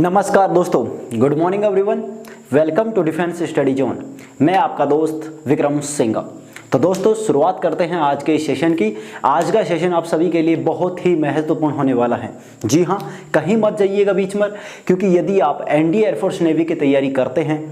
नमस्कार दोस्तों, good morning everyone. Welcome to Defence Study Zone. मैं आपका दोस्त विक्रम सिंह। तो दोस्तों शुरुआत करते हैं आज के इस सेशन की। आज का सेशन आप सभी के लिए बहुत ही महत्वपूर्ण होने वाला है। जी हाँ, कहीं मत जाइएगा बीच में, क्योंकि यदि आप एनडीए एयरफोर्स नेवी की तैयारी करते हैं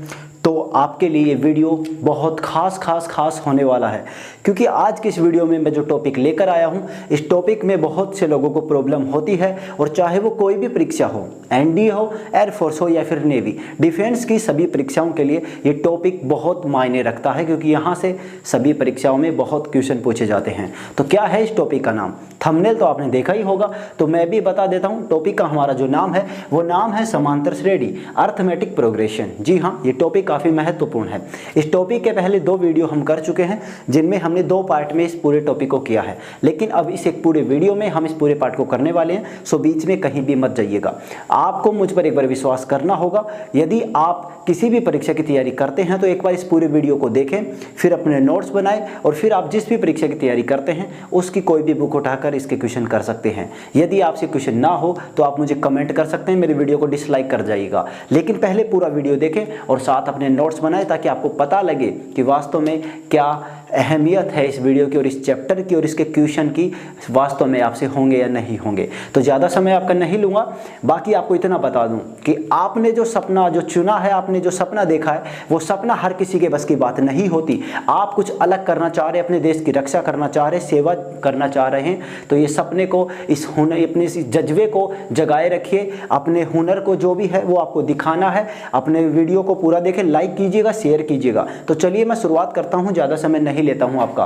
तो आपके लिए ये वीडियो बहुत खास होने वाला है। क्योंकि आज की इस वीडियो में मैं जो टॉपिक लेकर आया हूँ, इस टॉपिक में बहुत से लोगों को प्रॉब्लम होती है, और चाहे वो कोई भी परीक्षा हो, एनडीए हो, एयरफोर्स हो या फिर नेवी, डिफेंस की सभी परीक्षाओं के लिए ये टॉपिक बहुत मायने रखता है, क्योंकि यहाँ से सभी परीक्षाओं में बहुत क्वेश्चन पूछे जाते हैं। तो क्या है इस टॉपिक का नाम? थंबनेल तो आपने देखा ही होगा, तो मैं भी बता देता हूँ। टॉपिक का हमारा जो नाम है वो नाम है समांतर श्रेणी, अर्थमेटिक प्रोग्रेशन। जी हाँ, ये टॉपिक काफ़ी महत्वपूर्ण है। इस टॉपिक के पहले 2 वीडियो हम कर चुके हैं, जिनमें हमने 2 पार्ट में इस पूरे टॉपिक को किया है, लेकिन अब इस एक पूरे वीडियो में हम इस पूरे पार्ट को करने वाले हैं। सो बीच में कहीं भी मत जाइएगा। आपको मुझ पर एक बार विश्वास करना होगा। यदि आप किसी भी परीक्षा की तैयारी करते हैं तो एक बार इस पूरे वीडियो को देखें, फिर अपने नोट्स बनाएं, और फिर आप जिस भी परीक्षा की तैयारी करते हैं उसकी कोई भी बुक उठाकर इसके क्वेश्चन कर सकते हैं। यदि आपसे क्वेश्चन ना हो तो आप मुझे कमेंट कर सकते हैं, मेरे वीडियो को डिसलाइक कर जाइएगा, लेकिन पहले पूरा वीडियो देखें और साथ अपने नोट्स बनाएं, ताकि आपको पता लगे कि वास्तव में क्या अहमियत है इस वीडियो की और इस चैप्टर की और इसके क्वेश्चन की वास्तव में आपसे होंगे या नहीं होंगे। तो ज़्यादा समय आपका नहीं लूँगा। बाकी आपको इतना बता दूं कि आपने जो सपना जो चुना है, आपने जो सपना देखा है, वो सपना हर किसी के बस की बात नहीं होती। आप कुछ अलग करना चाह रहे हैं, अपने देश की रक्षा करना चाह रहे हैं, सेवा करना चाह रहे हैं, तो ये सपने को, इस हुनर, अपने इस जज्बे को जगाए रखिए। अपने हुनर को जो भी है वो आपको दिखाना है। अपने वीडियो को पूरा देखें, लाइक कीजिएगा, शेयर कीजिएगा। तो चलिए मैं शुरुआत करता हूँ, ज़्यादा समय नहीं लेता हूं आपका।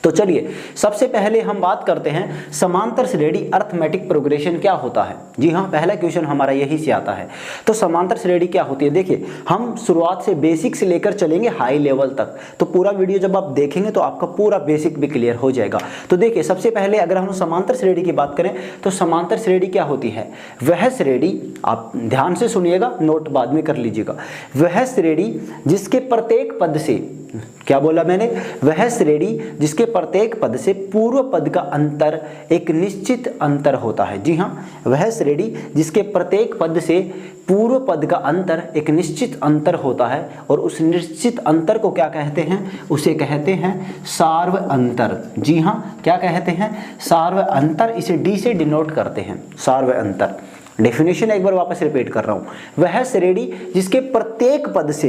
तो चलिए सबसे पहले हम बात करते हैं समांतर श्रेणी अर्थमेटिक प्रोग्रेशन क्या होता है। जी हाँ, पहला क्वेश्चन हमारा यही से आता है। तो समांतर श्रेणी क्या होती है? देखिए, हम शुरुआत से बेसिक से लेकर चलेंगे हाई लेवल तक, तो पूरा वीडियो जब आप देखेंगे तो आपका पूरा बेसिक भी क्लियर हो जाएगा। तो देखिए, सबसे पहले अगर हम समांतर श्रेणी की बात करें तो समांतर श्रेणी क्या होती है? वह श्रेणी, आप ध्यान से सुनिएगा, नोट बाद में कर लीजिएगा। वह श्रेणी जिसके प्रत्येक पद से, क्या बोला मैंने? वह श्रेणी जिसके प्रत्येक पद से पूर्व पद का अंतर एक निश्चित अंतर होता है। जी हाँ, वह श्रेणी जिसके प्रत्येक पद से पूर्व पद का अंतर एक निश्चित अंतर होता है, और उस निश्चित अंतर को क्या कहते हैं? उसे कहते हैं सार्व अंतर। जी हाँ, क्या कहते हैं? सार्व अंतर। इसे डी से डिनोट करते हैं, सार्व अंतर। डेफिनेशन एक बार वापस रिपीट कर रहा हूं। वह श्रेणी जिसके प्रत्येक पद से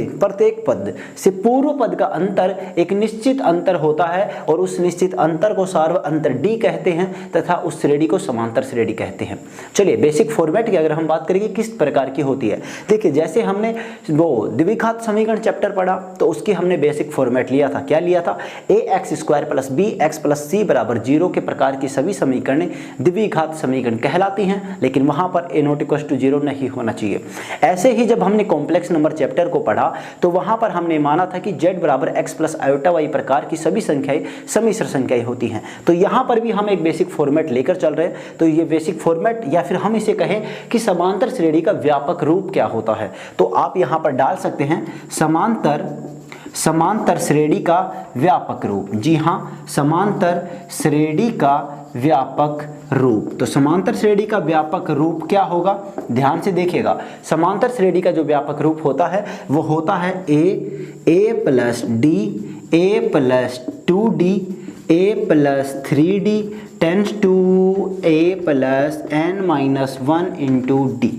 पूर्व पद का अंतर एक निश्चित अंतर होता है, और उस निश्चित अंतर को सार्व अंतर डी कहते हैं, तथा उस श्रेणी को समांतर श्रेणी कहते हैं। चलिए बेसिक फॉर्मेट की अगर हम बात करेंगे किस प्रकार की होती है, देखिए जैसे हमने वो द्विघात समीकरण चैप्टर पढ़ा तो उसकी हमने बेसिक फॉर्मेट लिया था। क्या लिया था? ax² + bx + c = 0 के प्रकार की सभी समीकरण द्विघात समीकरण कहलाती हैं, लेकिन वहां पर ≠ 0 नहीं होना चाहिए। ऐसे ही जब हमने कॉम्प्लेक्स नंबर चैप्टर को पढ़ा तो वहां पर हमने माना था कि z = x + i प्रकार की सभी संख्याएं सम्मिश्र संख्याएं होती हैं। तो यहां पर भी हम एक बेसिक फॉर्मेट लेकर चल रहे हैं। तो ये बेसिक फॉर्मेट, या फिर हम इसे कहें कि समांतर श्रेणी का व्यापक रूप क्या होता है, तो आप यहां पर डाल सकते हैं समांतर श्रेणी का व्यापक रूप। जी हाँ, समांतर श्रेणी का व्यापक रूप। तो समांतर श्रेणी का व्यापक रूप क्या होगा? ध्यान से देखिएगा। समांतर श्रेणी का जो व्यापक रूप होता है वो होता है a + d, a + 2d, a + 3d tends to a + n-1 × d।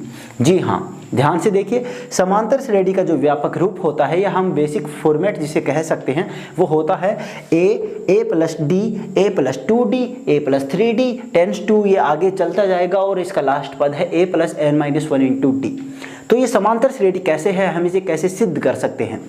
जी हाँ, ध्यान से देखिए, समांतर श्रेणी का जो व्यापक रूप होता है, या हम बेसिक फॉर्मेट जिसे कह सकते हैं, वो होता है a + d, a + 2d, a + 3d tends to, ये आगे चलता जाएगा, और इसका लास्ट पद है a + n-1 × d। तो ये समांतर श्रेणी कैसे है, हम इसे कैसे सिद्ध कर सकते हैं?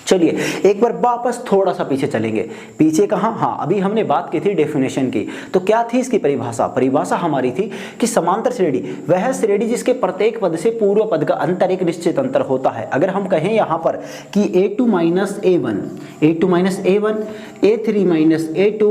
चलिए एक बार वापस थोड़ा सा पीछे चलेंगे। पीछे कहाँ? हाँ, अभी हमने बात की थी डेफिनेशन की। तो क्या थी इसकी परिभाषा हमारी थी कि समांतर श्रेणी वह श्रेणी जिसके प्रत्येक पद से पूर्व पद का अंतर एक निश्चित अंतर होता है। अगर हम कहें यहाँ पर कि a2 - a1, a2 - a1, a3 - a2,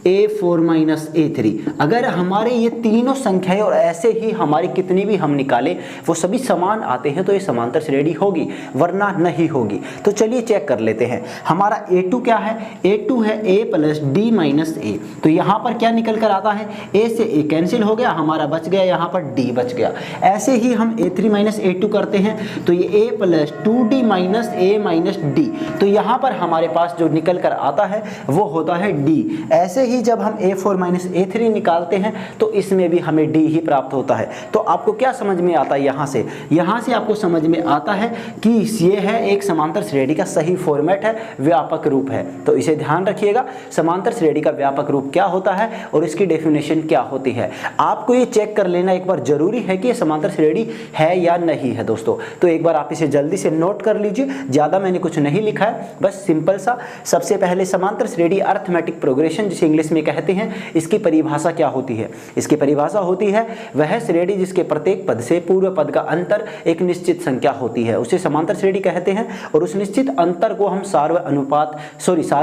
a4 - a3, अगर हमारे ये तीनों संख्याएं और ऐसे ही हमारी कितनी भी हम निकालें वो सभी समान आते हैं तो ये समांतर श्रेणी होगी, वरना नहीं होगी। तो चलिए चेक चेक कर लेते हैं। हमारा A2 क्या है, A2 है A plus D minus A। तो यहाँ पर क्या निकल कर आता है, A से A कैंसिल हो गया, हमारा बच गया यहाँ पर D बच गया। ऐसे ही हम A3 माइनस A2 करते हैं तो ये A plus 2D minus A minus D, तो यहाँ पर हमारे पास जो निकल कर आता है वो होता है D। ऐसे ही जब हम A4 माइनस A3 निकालते हैं तो इसमें भी हमें D ही प्राप्त होता है। तो आपको क्या समझ में आता है, यहाँ से आपको समझ में आता है कि ये है एक समांतर श्रेणी का सही फॉर्मेट है, व्यापक रूप है। तो इसे ध्यान रखिएगा, समांतर श्रेणी का व्यापक रूप क्या होता है और इसकी डेफिनेशन क्या होती है। आपको ये चेक कर लेना एक बार जरूरी है कि ये समांतर श्रेणी है या नहीं है दोस्तों। तो एक बार आप इसे जल्दी से नोट कर लीजिए, ज़्यादा मैंने कुछ नहीं लिखा है, बस सिंपल सा। सबसे पहले समांतर श्रेणी अर्थमेटिक प्रोग्रेशन जिसे इंग्लिश में कहते हैं, इसकी परिभाषा क्या होती है। इसकी परिभाषा होती है वह श्रेणी जिसके प्रत्येक पद से पूर्व पद का अंतर एक निश्चित संख्या होती है, उसे समांतर श्रेणी कहते हैं। और उस निश्चित अंतर को हम सार्व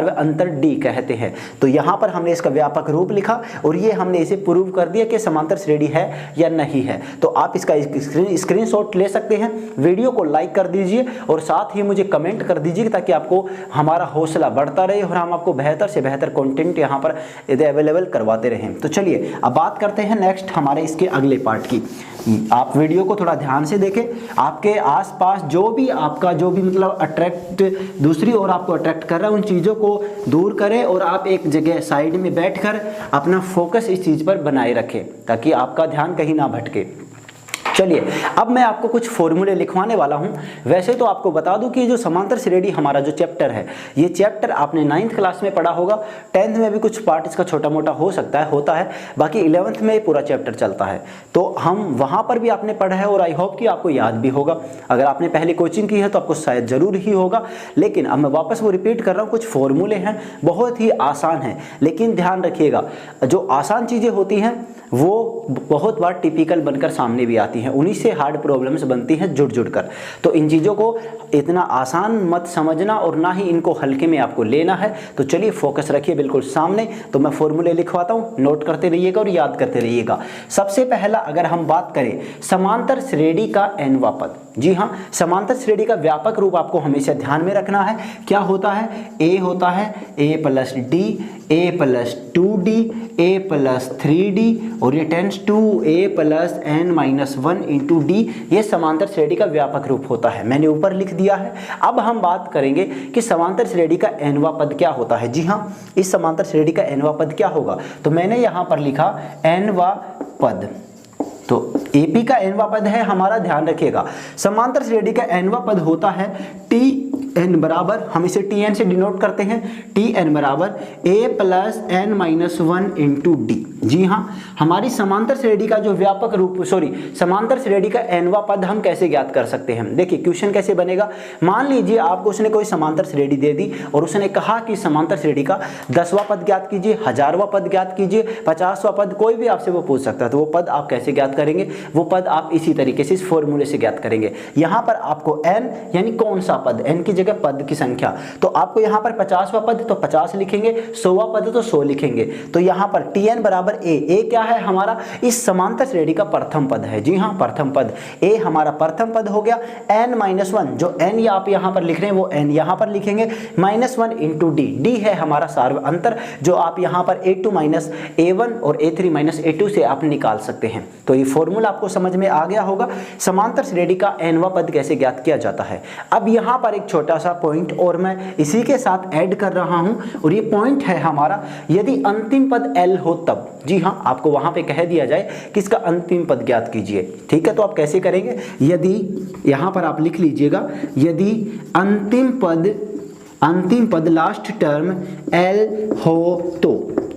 अंतर D कहते हैं। तो यहाँ पर हमने इसका व्यापक रूप लिखा और ये हमने इसे प्रूव कर दिया कि समांतर श्रेणी है या नहीं है। तो आप इसका स्क्रीनशॉट ले सकते हैं, वीडियो को लाइक कर दीजिए और साथ ही मुझे कमेंट कर दीजिए ताकि आपको हमारा हौसला बढ़ता रहे और हम आपको बेहतर से बेहतर कंटेंट यहाँ पर अवेलेबल करवाते रहें। तो चलिए अब बात करते हैं नेक्स्ट हमारे इसके अगले पार्ट की। आप वीडियो को थोड़ा ध्यान से देखें, आपके आसपास जो भी मतलब अट्रैक्ट दूसरी ओर आपको अट्रैक्ट कर रहा है उन चीज़ों को दूर करें और आप एक जगह साइड में बैठकर अपना फोकस इस चीज़ पर बनाए रखें ताकि आपका ध्यान कहीं ना भटके। चलिए अब मैं आपको कुछ फॉर्मूले लिखवाने वाला हूं। वैसे तो आपको बता दूं कि जो समांतर श्रेणी हमारा जो चैप्टर है, ये चैप्टर आपने 9th क्लास में पढ़ा होगा, 10th में भी कुछ पार्ट इसका छोटा मोटा होता है, बाकी 11th में पूरा चैप्टर चलता है। तो हम वहां पर भी आपने पढ़ा है और आई होप कि आपको याद भी होगा। अगर आपने पहले कोचिंग की है तो आपको शायद जरूर ही होगा, लेकिन अब मैं वापस वो रिपीट कर रहा हूँ। कुछ फॉर्मूले हैं, बहुत ही आसान है, लेकिन ध्यान रखिएगा जो आसान चीज़ें होती हैं वो बहुत बार टिपिकल बनकर सामने भी आती हैं, उन्हीं से हार्ड प्रॉब्लम्स बनती हैं जुड़ कर। तो इन चीज़ों को इतना आसान मत समझना और ना ही इनको हल्के में आपको लेना है। तो चलिए फोकस रखिए बिल्कुल सामने। तो मैं फॉर्मूले लिखवाता हूँ, नोट करते रहिएगा और याद करते रहिएगा। सबसे पहला अगर हम बात करें समांतर श्रेणी का nवां पद, जी हाँ, समांतर श्रेणी का व्यापक रूप आपको हमेशा ध्यान में रखना है। क्या होता है, A होता है A plus D, A plus 2D, A plus 3D और ये tends to A plus n minus 1 into D, ये समांतर श्रेणी का व्यापक रूप होता है। मैंने ऊपर लिख दिया है। अब हम बात करेंगे कि समांतर श्रेणी का nवां पद क्या होता है। जी हाँ, इस समांतर श्रेणी का nवां पद क्या होगा, तो मैंने यहाँ पर लिखा nवां पद। तो AP का nवां पद है हमारा, ध्यान रखिएगा। समांतर श्रेणी का nवां पद होता है Tn बराबर, हम इसे Tn से डिनोट करते हैं, Tn बराबर A plus n minus 1 into D। जी हाँ, हमारी समांतर श्रेणी का जो व्यापक रूप समांतर श्रेणी का nवां पद हम कैसे ज्ञात कर सकते हैं। देखिए क्वेश्चन कैसे बनेगा। मान लीजिए आपको उसने कोई समांतर श्रेणी दे दी और उसने कहा कि समांतर श्रेणी का 10वां पद ज्ञात कीजिए, 1000वां पद ज्ञात कीजिए, 50वां पद, कोई भी आपसे वो पूछ सकता है। तो वो पद आप कैसे ज्ञात करेंगे, वो पद आप इसी तरीके से इस फॉर्मूले से ज्ञात करेंगे। यहाँ पर आपको n यानी कौन सा पद, n की जगह पद की संख्या, तो आपको यहाँ पर 50वां पद तो 50 लिखेंगे, 100वां पद तो 100 लिखेंगे। तो यहाँ पर Tn बराबर A क्या है हमारा, इस समांतर श्रेणी का प्रथम पद है। जी हाँ, प्रथम पद A हमारा प्रथम पद हो गया। n माइनस 1, जो n आप यहाँ पर लिख रहे हैं वो n यहाँ पर लिखेंगे, माइनस 1 इंटू D। D है हमारा सार्व अंतर, जो आप यहाँ पर A2 माइनस A1 और A3 माइनस A2 से आप निकाल सकते हैं। तो ये फॉर्मूला आपको समझ में आ गया होगा, समांतर श्रेणी का nवां पद कैसे ज्ञात किया जाता है। अब यहाँ पर एक छोटा सा पॉइंट और मैं इसी के साथ ऐड कर रहा हूँ, और ये पॉइंट है हमारा, यदि अंतिम पद L हो तब। जी हाँ, आपको वहां पे कह दिया जाए कि इसका अंतिम पद ज्ञात कीजिए, ठीक है। तो आप कैसे करेंगे, यदि यहां पर आप लिख लीजिएगा, यदि अंतिम पद लास्ट टर्म L हो तो,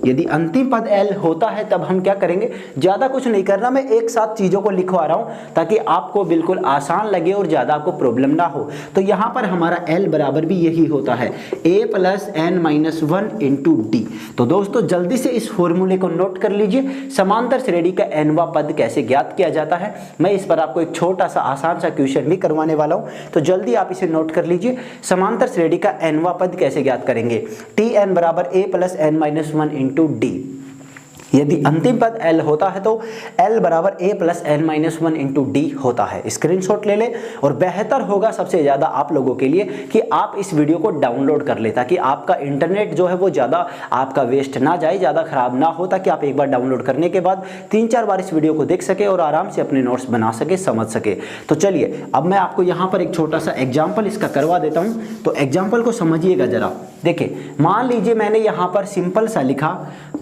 यदि अंतिम पद L होता है तब हम क्या करेंगे, ज्यादा कुछ नहीं करना, मैं एक साथ चीजों को लिखवा रहा हूं ताकि आपको बिल्कुल आसान लगे और ज्यादा आपको प्रॉब्लम ना हो। तो यहां पर हमारा L बराबर भी यही होता है, A plus n minus 1 into D। तो दोस्तों जल्दी से इस फॉर्मूले को नोट कर लीजिए, समांतर श्रेणी का nवां पद कैसे ज्ञात किया जाता है। मैं इस पर आपको एक छोटा सा आसान सा क्वेश्चन भी करवाने वाला हूं, तो जल्दी आप इसे नोट कर लीजिए। समांतर श्रेणी का nवां पद कैसे ज्ञात करेंगे, Tn बराबर A plus n minus 1 into D। यदि अंतिम पद l होता है तो l बराबर a plus n minus 1 into D होता है। स्क्रीनशॉट ले ले और बेहतर होगा सबसे ज़्यादा आप लोगों के लिए कि आप इस वीडियो को डाउनलोड कर ले, ताकि आपका इंटरनेट जो है वो ज़्यादा आपका वेस्ट ना जाए, ज़्यादा खराब ना हो, ताकि आप एक बार डाउनलोड करने के बाद 3-4 बार इस वीडियो को देख सके और आराम से अपने नोट्स बना सके, समझ सके। तो चलिए अब मैं आपको यहाँ पर एक छोटा सा एग्जाम्पल इसका करवा देता हूँ, तो एग्जाम्पल को समझिएगा ज़रा। देखिए मान लीजिए मैंने यहाँ पर सिंपल सा लिखा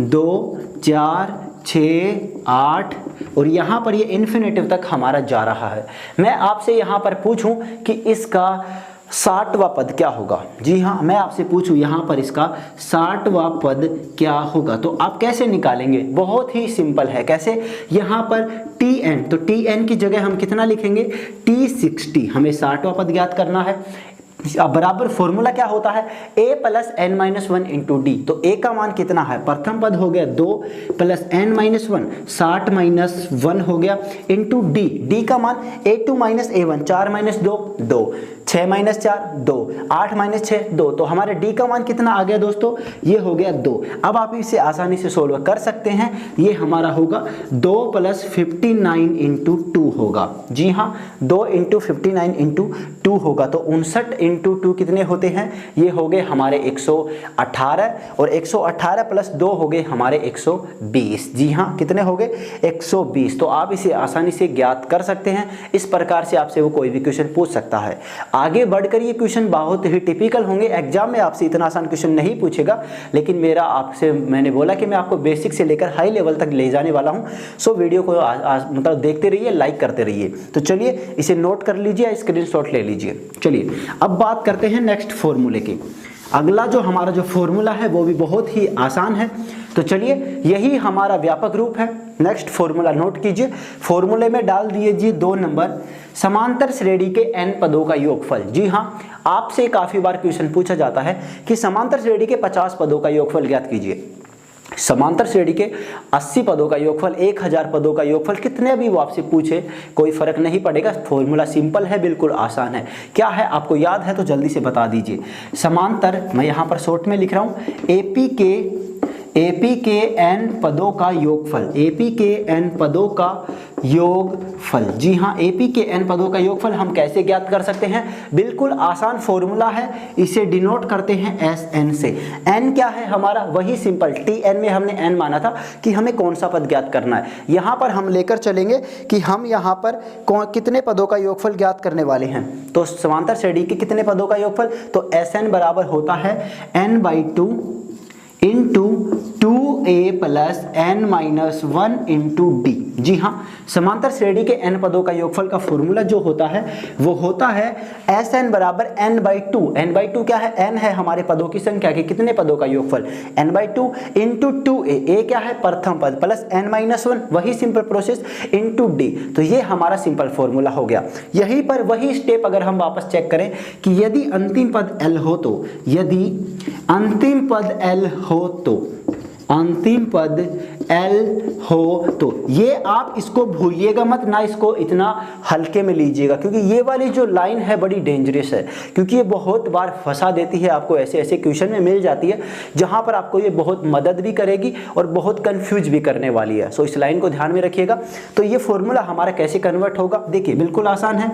2, 4, 6, 8 और यहाँ पर ये इन्फिनेटिव तक हमारा जा रहा है। मैं आपसे यहाँ पर पूछूं कि इसका 60वां पद क्या होगा। जी हाँ, मैं आपसे पूछूं यहाँ पर इसका 60वां पद क्या होगा, तो आप कैसे निकालेंगे? बहुत ही सिंपल है। कैसे? यहाँ पर tn, तो tn की जगह हम कितना लिखेंगे? t60। हमें 60वां पद ज्ञात करना है। अब बराबर फॉर्मूला क्या होता है? a plus N minus 1 into D. तो a का मान कितना है? प्रथम पद हो गया 2 प्लस एन माइनस 1, 60 माइनस 1 हो गया, इंटू डी। डी का मान a2 minus a1, 4 minus 2, 2, 6 minus 4, 2, 8 minus 6, 2। तो हमारे डी का मान कितना आ गया दोस्तों? ये हो गया 2। अब आप इसे आसानी से सोल्व कर सकते हैं। ये हमारा होगा 2 प्लस 59 इंटू 2 होगा। जी हाँ, 2 इंटू 59 इंटू 2 होगा। तो 59 इंटू 2 कितने होते हैं? ये हो गए हमारे 118 और 118 प्लस 2 हो गए हमारे 120। जी हाँ, कितने हो गए? 120। तो आप इसे आसानी से ज्ञात कर सकते हैं। इस प्रकार से आपसे वो कोई भी क्वेश्चन पूछ सकता है। आगे बढ़कर ये क्वेश्चन बहुत ही टिपिकल होंगे। एग्जाम में आपसे इतना आसान क्वेश्चन नहीं पूछेगा, लेकिन मैंने बोला कि मैं आपको बेसिक से लेकर हाई लेवल तक ले जाने वाला हूं। सो वीडियो को मतलब देखते रहिए, लाइक करते रहिए। तो चलिए इसे नोट कर लीजिए, स्क्रीनशॉट ले लीजिए। चलिए अब बात करते हैं नेक्स्ट फॉर्मूले की। अगला जो हमारा जो फॉर्मूला है वो भी बहुत ही आसान है। तो चलिए यही हमारा व्यापक रूप है। नेक्स्ट फॉर्मूला नोट कीजिए। फॉर्मूले में डाल दीजिए 2 नंबर, समांतर श्रेणी के n पदों का योगफल। जी हाँ, आपसे काफी बार क्वेश्चन पूछा जाता है कि समांतर श्रेणी के 50 पदों का योगफल ज्ञात कीजिए। समांतर श्रेणी के 80 पदों का योगफल, 1000 पदों का योगफल, कितने भी वो आपसे पूछे कोई फर्क नहीं पड़ेगा। फॉर्मूला सिंपल है, बिल्कुल आसान है। क्या है आपको याद है तो जल्दी से बता दीजिए। समांतर, मैं यहाँ पर शॉर्ट में लिख रहा हूँ, एपी के n पदों का योगफल, एपी के n पदों का योगफल। जी हाँ, एपी के n पदों का योगफल हम कैसे ज्ञात कर सकते हैं? बिल्कुल आसान फॉर्मूला है। इसे डिनोट करते हैं SN से। n क्या है हमारा? वही सिंपल Tn में हमने n माना था कि हमें कौन सा पद ज्ञात करना है। यहाँ पर हम लेकर चलेंगे कि हम यहाँ पर कितने पदों का योगफल ज्ञात करने वाले हैं। तो समांतर श्रेणी के कितने पदों का योगफल? तो SN बराबर होता है n/2 into 2a plus n minus 1 into d. जी हाँ, समांतर श्रेणी के n पदों का योगफल का फॉर्मूला जो होता है वो होता है Sn बराबर n/2। n/2 क्या है? n है हमारे पदों की संख्या के कितने पदों का योगफल? n/2 इंटू 2a, a क्या है? प्रथम पद, प्लस n माइनस 1, वही सिंपल प्रोसेस, इंटू डी। तो ये हमारा सिंपल फॉर्मूला हो गया। यहीं पर वही स्टेप अगर हम वापस चेक करें कि यदि अंतिम पद l हो तो, यदि अंतिम पद l हो तो, अंतिम पद l हो तो, ये आप इसको भूलिएगा मत ना, इसको इतना हल्के में लीजिएगा, क्योंकि ये वाली जो लाइन है बड़ी डेंजरस है, क्योंकि ये बहुत बार फंसा देती है आपको। ऐसे ऐसे क्वेश्चन में मिल जाती है जहां पर आपको ये बहुत मदद भी करेगी और बहुत कंफ्यूज भी करने वाली है। सो इस लाइन को ध्यान में रखिएगा। तो ये फॉर्मूला हमारा कैसे कन्वर्ट होगा? देखिए बिल्कुल आसान है।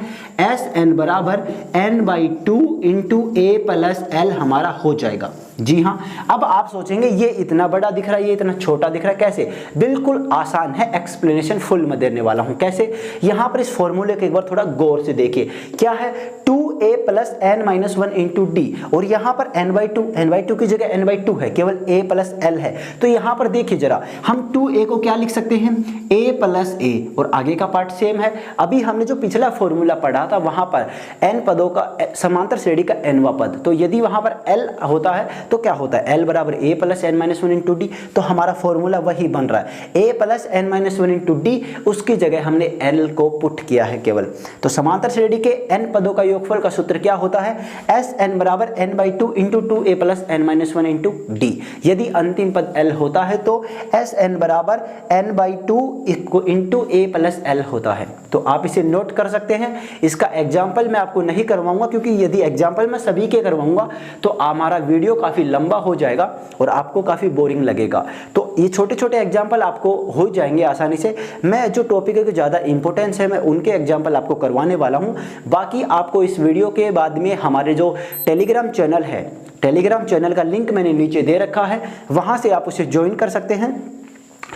Sn बराबर n/2 into a plus l हमारा हो जाएगा। जी हाँ, अब आप सोचेंगे ये इतना बड़ा दिख रहा है, ये इतना छोटा दिख रहा है, कैसे? बिल्कुल आसान है। एक्सप्लेनेशन फुल में देने वाला हूं। कैसे? यहां पर इस फॉर्मूले को एक बार थोड़ा गौर से देखिए। क्या है? 2a plus n minus 1 into D, और यहां पर n/2 की जगह n/2 है, केवल a प्लस l है। तो यहां पर देखिए जरा, हम 2a को क्या लिख सकते हैं? a प्लस a, और आगे का पार्ट सेम है। अभी हमने जो पिछला फॉर्मूला पढ़ा था वहां पर n पदों का, समांतर श्रेणी का nवां पद, तो यदि वहां पर l होता है तो क्या होता है? l बराबर a plus n minus 1 into D. तो हमारा फॉर्मूला वही बन रहा है, a plus n minus 1 into D, उसकी जगह हमने l को पुट किया है केवल। तो समांतर श्रेणी के n पदों का योगफल का आपका सूत्र क्या होता है, एस एन बराबर N by two into two A plus N minus one into D. यदि अंतिम पद एल होता है तो एस एन बराबर N by two into A plus L होता है। तो आप इसे नोट कर सकते हैं। इसका एग्जाम्पल मैं आपको नहीं करवाऊंगा, क्योंकि यदि एग्जाम्पल मैं सभी के करवाऊंगा तो हमारा वीडियो काफी लंबा हो जाएगा और आपको काफी बोरिंग लगेगा। तो ये छोटे छोटे एग्जाम्पल आपको हो जाएंगे आसानी से। मैं जो टॉपिक है ज़्यादा इंपॉर्टेंस है, मैं उनके एग्जाम्पल आपको करवाने वाला हूँ। बाकी आपको इस वीडियो के बाद में हमारे जो टेलीग्राम चैनल है, टेलीग्राम चैनल का लिंक मैंने नीचे दे रखा है, वहाँ से आप उसे ज्वाइन कर सकते हैं।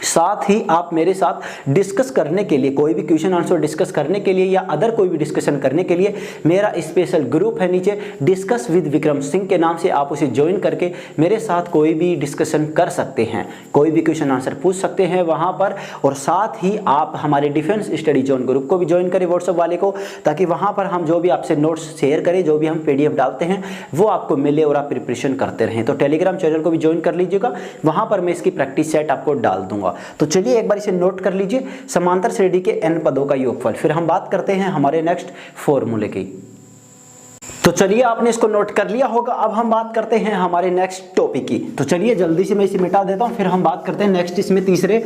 साथ ही आप मेरे साथ डिस्कस करने के लिए, कोई भी क्वेश्चन आंसर डिस्कस करने के लिए या अदर कोई भी डिस्कशन करने के लिए मेरा स्पेशल ग्रुप है नीचे, डिस्कस विद विक्रम सिंह के नाम से। आप उसे ज्वाइन करके मेरे साथ कोई भी डिस्कशन कर सकते हैं, कोई भी क्वेश्चन आंसर पूछ सकते हैं वहां पर। और साथ ही आप हमारे डिफेंस स्टडी जोन ग्रुप को भी ज्वाइन करें, व्हाट्सएप वाले को, ताकि वहां पर हम जो भी आपसे नोट्स शेयर करें, जो भी हम PDF डालते हैं वो आपको मिले और आप प्रिपरेशन करते रहें। तो टेलीग्राम चैनल को भी ज्वाइन कर लीजिएगा, वहां पर मैं इसकी प्रैक्टिस सेट आपको डाल दूंगा। तो चलिए एक बार इसे नोट कर लीजिए, समांतर श्रेणी के n पदों का योगफल। फिर हम बात करते हैं हमारे नेक्स्ट फॉर्मूले की। तो चलिए आपने इसको नोट कर लिया होगा। अब हम बात करते हैं हमारे नेक्स्ट टॉपिक की। तो चलिए जल्दी से मैं इसे मिटा देता हूं, फिर हम बात करते हैं नेक्स्ट इसमें तीसरे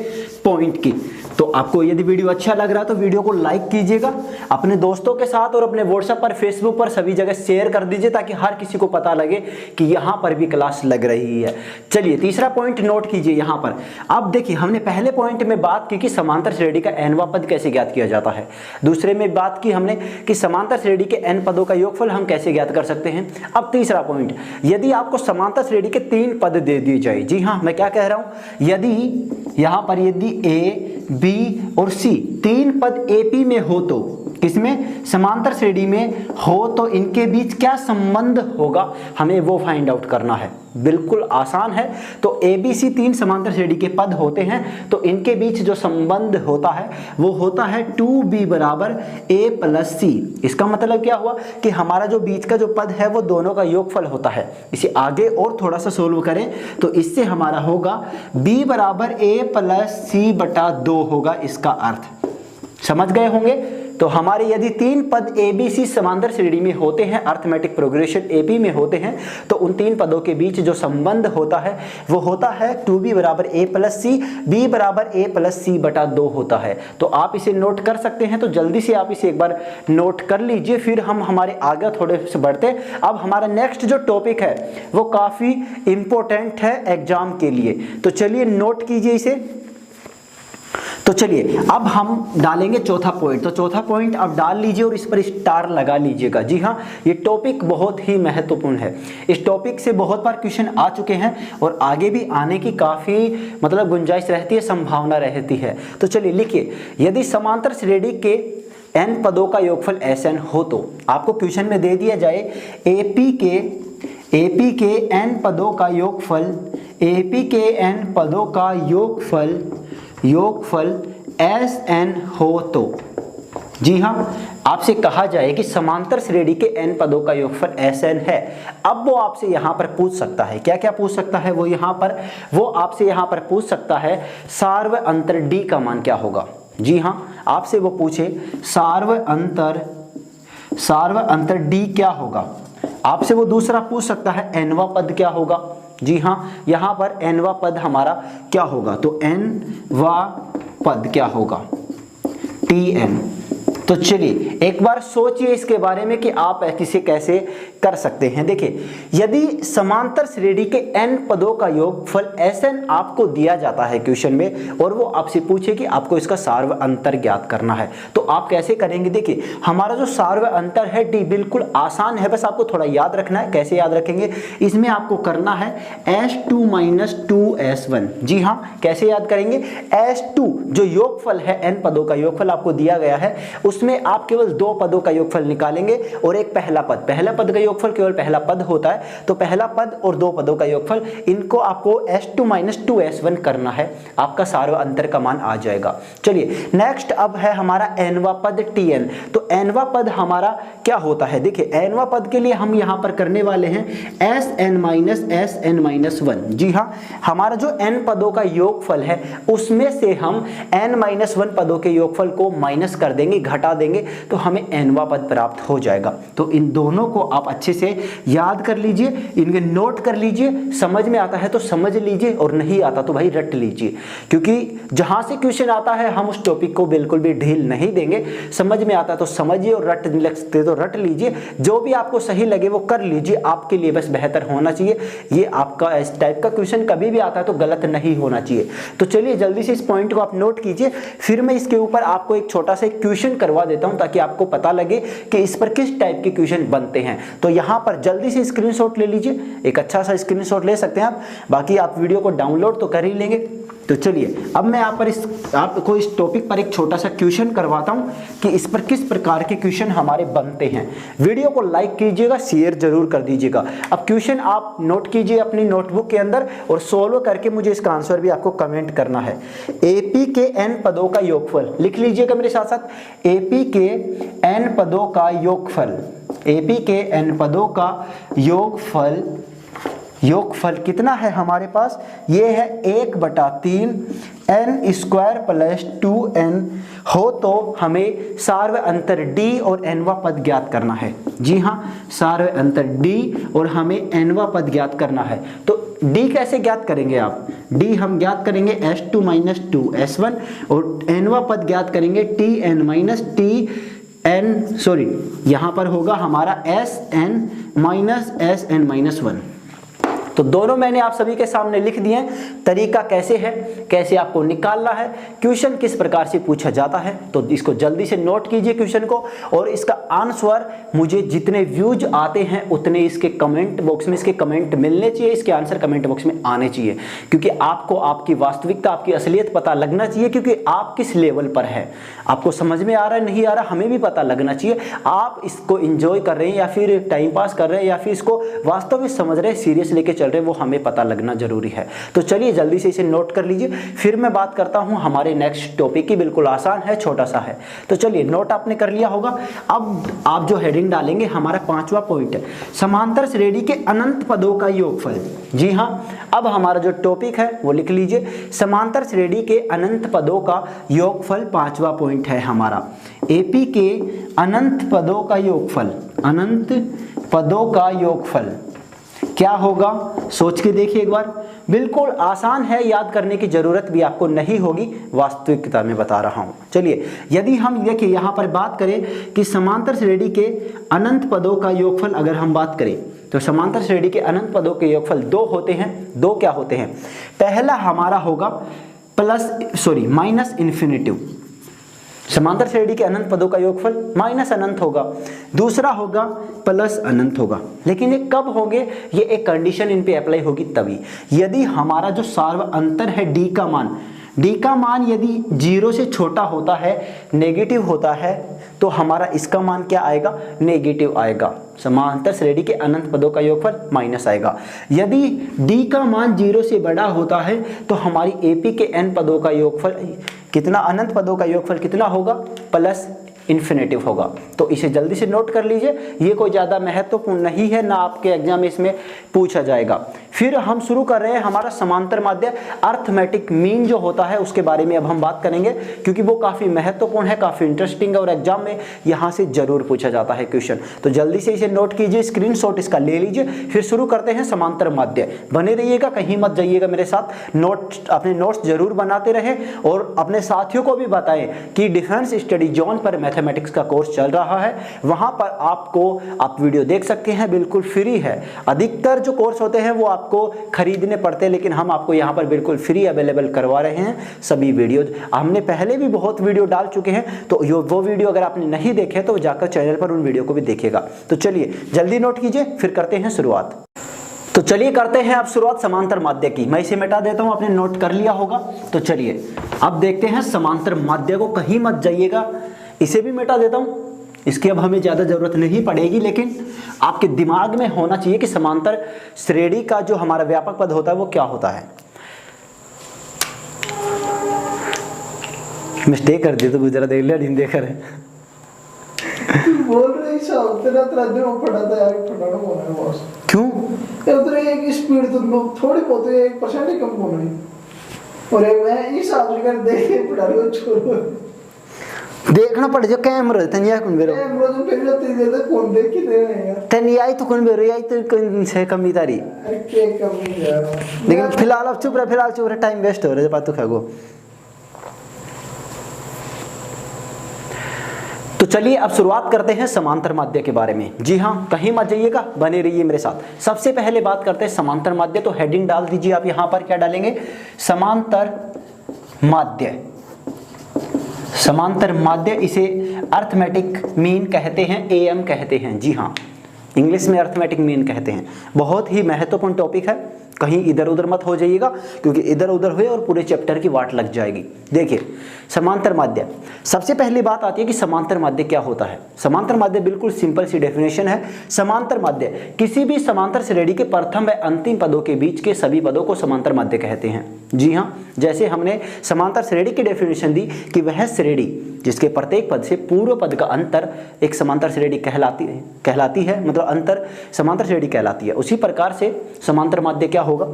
पॉइंट की। तो आपको यदि वीडियो अच्छा लग रहा है तो वीडियो को लाइक कीजिएगा, अपने दोस्तों के साथ और अपने व्हाट्सएप पर, फेसबुक पर सभी जगह शेयर कर दीजिए, ताकि हर किसी को पता लगे कि यहाँ पर भी क्लास लग रही है। चलिए तीसरा पॉइंट नोट कीजिए यहाँ पर। अब देखिए हमने पहले पॉइंट में बात की कि समांतर श्रेणी का nवां पद कैसे ज्ञात किया जाता है। दूसरे में बात की हमने कि समांतर श्रेणी के n पदों का योगफल हम कैसे ज्ञात कर सकते हैं। अब तीसरा पॉइंट, यदि आपको समांतर श्रेणी के 3 पद दे दिए जाए, जी हाँ मैं क्या कह रहा हूं, यदि यहां पर यदि A, B और C 3 पद AP में हो, तो किसमें, समांतर श्रेणी में हो, तो इनके बीच क्या संबंध होगा, हमें वो फाइंड आउट करना है। बिल्कुल आसान है। तो ABC 3 समांतर श्रेणी के पद होते हैं, तो इनके बीच जो संबंध होता है वो होता है 2B बराबर A प्लस C। इसका मतलब क्या हुआ कि हमारा जो बीच का जो पद है वो दोनों का योगफल होता है। इसे आगे और थोड़ा सा सोल्व करें तो इससे हमारा होगा B बराबर A प्लस C बटा 2 होगा। इसका अर्थ समझ गए होंगे। तो हमारे यदि 3 पद ABC समांतर श्रेणी में होते हैं, अर्थमेटिक प्रोग्रेशन AP में होते हैं, तो उन 3 पदों के बीच जो संबंध होता है वो होता है 2B बराबर A प्लस C, B बराबर A प्लस C बटा 2 होता है। तो आप इसे नोट कर सकते हैं। तो जल्दी से आप इसे एक बार नोट कर लीजिए, फिर हम हमारे आगे थोड़े से बढ़ते। अब हमारा नेक्स्ट जो टॉपिक है वो काफ़ी इंपॉर्टेंट है एग्जाम के लिए, तो चलिए नोट कीजिए इसे। तो चलिए अब हम डालेंगे चौथा पॉइंट। तो चौथा पॉइंट आप डाल लीजिए और इस पर स्टार लगा लीजिएगा। जी हाँ, ये टॉपिक बहुत ही महत्वपूर्ण है। इस टॉपिक से बहुत बार क्वेश्चन आ चुके हैं और आगे भी आने की काफ़ी मतलब गुंजाइश रहती है, संभावना रहती है। तो चलिए लिखिए, यदि समांतर श्रेणी के n पदों का योगफल Sn हो, तो आपको क्वेश्चन में दे दिया जाए AP के n पदों का योगफल, AP के n पदों का योगफल Sn हो, तो जी हाँ आपसे कहा जाए कि समांतर श्रेणी के n पदों का योगफल Sn है। अब वो आपसे यहाँ पर पूछ सकता है, क्या क्या पूछ सकता है वो आपसे यहाँ पर पूछ सकता है सार्व अंतर D का मान क्या होगा। जी हाँ, आपसे वो पूछे सार्व अंतर D क्या होगा। आपसे वो दूसरा पूछ सकता है nवां पद क्या होगा। जी हाँ, यहाँ पर nवां पद हमारा क्या होगा, तो nवां पद क्या होगा, Tn। तो चलिए एक बार सोचिए इसके बारे में कि आप इसे कैसे कर सकते हैं। देखिए, यदि समांतर श्रेणी के n पदों का योगफल Sn आपको दिया जाता है क्वेश्चन में और वो आपसे पूछे कि आपको इसका सार्व अंतर ज्ञात करना है, तो आप कैसे करेंगे। देखिए, हमारा जो सार्व अंतर है D बिल्कुल आसान है, बस आपको थोड़ा याद रखना है। कैसे याद रखेंगे, इसमें आपको करना है S2 माइनस 2S1। जी हाँ, कैसे याद करेंगे, S2 जो योगफल है, n पदों का योगफल आपको दिया गया है, उसमें आप केवल 2 पदों का योगफल निकालेंगे और एक पहला पद का योगफल केवल पहला पद होता है, तो पहला पद और दो पदों का योगफल, इनको आपको S2 - 2S1 करना है, आपका सार्व अंतर का मान आ जाएगा। चलिए नेक्स्ट अब है हमारा nवां पद Tn। तो nवां पद हमारा क्या होता है, देखिए nवां पद के लिए हम यहाँ पर करने वाले हैं Sn - Sn-1। जी हाँ, हमारा जो n पदों का योगफल है उसमें से हम n-1 पदों के योगफल को माइनस कर देंगे, घटा देंगे, तो हमें nवां पद प्राप्त हो जाएगा। तो इन दोनों को आप अच्छे से याद कर लीजिए, इनके नोट कर लीजिए, समझ में आता है तो समझ लीजिए और नहीं आता तो भाई रट लीजिए, क्योंकि जहां से क्वेश्चन आता है हम उस टॉपिक को बिल्कुल भी ढील नहीं देंगे। समझ में आता तो समझिए और रट लगते तो रट लीजिए, जो भी आपको सही लगे वो कर लीजिए, आपके लिए बस बेहतर होना चाहिए। ये आपका इस टाइप का क्वेश्चन कभी भी आता है तो गलत नहीं होना चाहिए। तो चलिए जल्दी से इस पॉइंट को आप नोट कीजिए, फिर मैं इसके ऊपर आपको एक छोटा सा क्वेश्चन करवा देता हूं ताकि आपको पता लगे कि इस पर किस टाइप के क्वेश्चन बनते हैं। तो यहां पर जल्दी से स्क्रीनशॉट ले लीजिए, एक अच्छा सा स्क्रीनशॉट ले सकते हैं आप, बाकी आप वीडियो को डाउनलोड तो कर ही लेंगे। तो चलिए अब मैं आपको इस टॉपिक पर एक छोटा सा क्वेश्चन करवाता हूं कि इस पर किस प्रकार के क्वेश्चन हमारे बनते हैं। वीडियो को लाइक कीजिएगा, शेयर जरूर कर दीजिएगा। अब क्वेश्चन आप नोट कीजिए अपनी नोटबुक के अंदर और सोल्व करके मुझे इसका आंसर भी आपको कमेंट करना है। एपी के n पदों का योगफल लिख लीजिएगा मेरे साथ साथ। एपी के n पदों का योगफल, एपी के n पदों का योगफल कितना है हमारे पास, ये है 1/3 n² + 2n हो, तो हमें सार्व अंतर d और nवां पद ज्ञात करना है। जी हाँ, सार्व अंतर d और हमें nवां पद ज्ञात करना है। तो d कैसे ज्ञात करेंगे आप, d हम ज्ञात करेंगे S2 - 2S1 और nवां पद ज्ञात करेंगे यहाँ पर होगा हमारा Sn - Sn-1। तो दोनों मैंने आप सभी के सामने लिख दिए। तरीका कैसे है, कैसे आपको निकालना है, क्वेश्चन किस प्रकार से पूछा जाता है, तो इसको जल्दी से नोट कीजिए क्वेश्चन को, और इसका आंसर मुझे जितने व्यूज आते हैं उतने इसके कमेंट बॉक्स में इसके कमेंट मिलने चाहिए, इसके आंसर कमेंट बॉक्स में आने चाहिए, क्योंकि आपको आपकी वास्तविकता, आपकी असलियत पता लगना चाहिए, क्योंकि आप किस लेवल पर है, आपको समझ में आ रहा है नहीं आ रहा, हमें भी पता लगना चाहिए। आप इसको एंजॉय कर रहे हैं या फिर टाइम पास कर रहे हैं या फिर इसको वास्तव में समझ रहे हैं, सीरियस लेके चल रहे हैं, वो हमें पता लगना जरूरी है। तो चलिए जल्दी से इसे नोट कर लीजिए, फिर मैं बात करता हूं हमारे नेक्स्ट टॉपिक की। बिल्कुल आसान है, छोटा सा है। तो चलिए नोट आपने कर लिया होगा। अब आप जो हेडिंग डालेंगे, हमारा 5वां पॉइंट है समांतर श्रेणी के अनंत पदों का योगफल। जी हां, अब हमारा जो टॉपिक है वो लिख लीजिए, समांतर श्रेणी के अनंत पदों का योगफल 5वां पॉइंट है हमारा। एपी के अनंत पदों का योगफल, अनंत पदों का योगफल क्या होगा, सोच के देखिए एक बार। बिल्कुल आसान है, याद करने की जरूरत भी आपको नहीं होगी, वास्तविकता में बता रहा हूं। चलिए यदि हम देखिए यहां पर बात करें कि समांतर श्रेणी के अनंत पदों का योगफल अगर हम बात करें, तो समांतर श्रेणी के अनंत पदों के योगफल दो होते हैं। दो क्या होते हैं, पहला हमारा होगा माइनस इन्फिनिटिव, समांतर श्रेणी के अनंत पदों का योगफल माइनस अनंत होगा, दूसरा होगा प्लस अनंत होगा। लेकिन ये कब होंगे, ये एक कंडीशन इन पे अप्लाई होगी तभी, यदि हमारा जो सार्व अंतर है d का मान यदि 0 से छोटा होता है, नेगेटिव होता है, तो हमारा इसका मान क्या आएगा, नेगेटिव आएगा। समांतर श्रेणी के अनंत पदों का योगफल माइनस आएगा। यदि d का मान 0 से बड़ा होता है तो हमारी AP के n पदों का योगफल कितना, अनंत पदों का योगफल कितना होगा, प्लस इन्फिनेटिव होगा। तो इसे जल्दी से नोट कर लीजिए, ये कोई ज़्यादा महत्वपूर्ण नहीं है, ना आपके एग्जाम में इसमें पूछा जाएगा। फिर हम शुरू कर रहे हैं हमारा समांतर माध्य अर्थमेटिक मीन जो होता है उसके बारे में अब हम बात करेंगे, क्योंकि वो काफ़ी महत्वपूर्ण है, काफ़ी इंटरेस्टिंग है और एग्जाम में यहाँ से जरूर पूछा जाता है क्वेश्चन। तो जल्दी से इसे नोट कीजिए, स्क्रीनशॉट इसका ले लीजिए, फिर शुरू करते हैं समांतर माध्य। बने रहिएगा, कहीं मत जाइएगा मेरे साथ, अपने नोट्स जरूर बनाते रहे और अपने साथियों को भी बताएं कि डिफेंस स्टडी जोन पर मैथमेटिक्स का कोर्स चल रहा है, वहां पर आप वीडियो देख सकते हैं, बिल्कुल फ्री है। अधिकतर जो कोर्स होते हैं वो आपको खरीदने पड़ते हैं, लेकिन हम आपको यहाँ पर बिल्कुल फ्री अवेलेबल करवा रहे हैं सभी वीडियो। हमने पहले भी बहुत वीडियो डाल चुके हैं, तो वो वीडियो अगर आपने नहीं देखे तो जाकर चैनल पर उन वीडियो को भी देखिएगा। तो चलिए जल्दी नोट कीजिए, फिर करते हैं शुरुआत। तो चलिए करते हैं अब शुरुआत समांतर माध्य की। मैं इसे मिटा देता हूं, आपने नोट कर लिया होगा। तो चलिए अब देखते हैं समांतर माध्य को, कहीं मत जाइएगा, इसे भी मिटा देता हूं, इसकी अब हमें ज़्यादा ज़रूरत नहीं पड़ेगी, लेकिन आपके दिमाग में होना चाहिए कि समांतर श्रेणी का जो हमारा व्यापक पद होता है वो क्या होता है। मिस्टेक कर दी तो गुजरा देख लिया, नहीं देख रहे बोल रहे सब तेरा तरह में पढ़ा था यार, पढ़ाना होना है बॉस। क्यों यार तेरे एक स्पीड तो थोड़ी बहुत 1% ही कम होना है, और एक मैं इस हिसाब से कर देख के पढ़ा रही हूँ। छोड़ो देखना पड़ जो कैमरा तनिया कौन बेरो कैमरा तो पहले तेरे दे कौन देख के दे रहे हैं तनिया आई तो कौन बेरो आई तो कौन से कमी तारी। अरे के कमी यार, लेकिन फिलहाल अब चुप रहे, फिलहाल चुप रहे, टाइम वेस्ट हो रहा है बात तो खागो। तो चलिए अब शुरुआत करते हैं समांतर माध्य के बारे में। जी हाँ, कहीं मत जाइएगा, बने रहिए मेरे साथ। सबसे पहले बात करते हैं समांतर माध्य, तो हेडिंग डाल दीजिए आप यहाँ पर, क्या डालेंगे, समांतर माध्य। समांतर माध्य इसे अर्थमेटिक मीन कहते हैं, एएम कहते हैं। जी हाँ, इंग्लिश में अर्थमेटिक मीन कहते हैं। बहुत ही महत्वपूर्ण टॉपिक है, कहीं इधर उधर मत हो जाइएगा, क्योंकि इधर उधर हुए और पूरे चैप्टर की वाट लग जाएगी। देखिए समांतर माध्य, सबसे पहली बात आती है कि समांतर माध्य क्या होता है। समांतर माध्य बिल्कुल सिंपल सी डेफिनेशन है। समांतर माध्य किसी भी समांतर श्रेणी के प्रथम व अंतिम पदों के बीच के सभी पदों को समांतर माध्य कहते हैं। जी हाँ, जैसे हमने समांतर श्रेणी की डेफिनेशन दी कि वह श्रेणी जिसके प्रत्येक पद से पूर्व पद का अंतर एक समांतर श्रेणी कहलाती है, मतलब अंतर समांतर श्रेणी कहलाती है। उसी प्रकार से समांतर माध्य क्या होगा,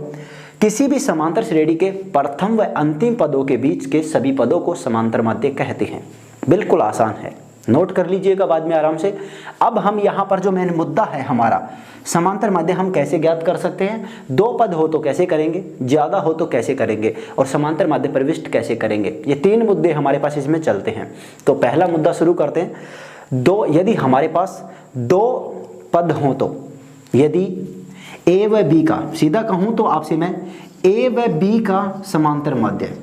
किसी भी समांतर श्रेणी के प्रथम व अंतिम पदों के बीच के सभी पदों को समांतर माध्य कहते हैं। बिल्कुल आसान है, नोट कर लीजिएगा बाद में आराम से। अब हम यहाँ पर जो मेन मुद्दा है हमारा, समांतर माध्य हम कैसे ज्ञात कर सकते हैं, दो पद हो तो कैसे करेंगे, ज्यादा हो तो कैसे करेंगे, और समांतर माध्य प्रविष्ट कैसे करेंगे। ये तीन मुद्दे हमारे पास इसमें चलते हैं। तो पहला मुद्दा शुरू करते हैं। यदि हमारे पास दो पद हो तो, यदि ए व बी का, सीधा कहूं तो आपसे मैं, ए व बी का समांतर माध्य,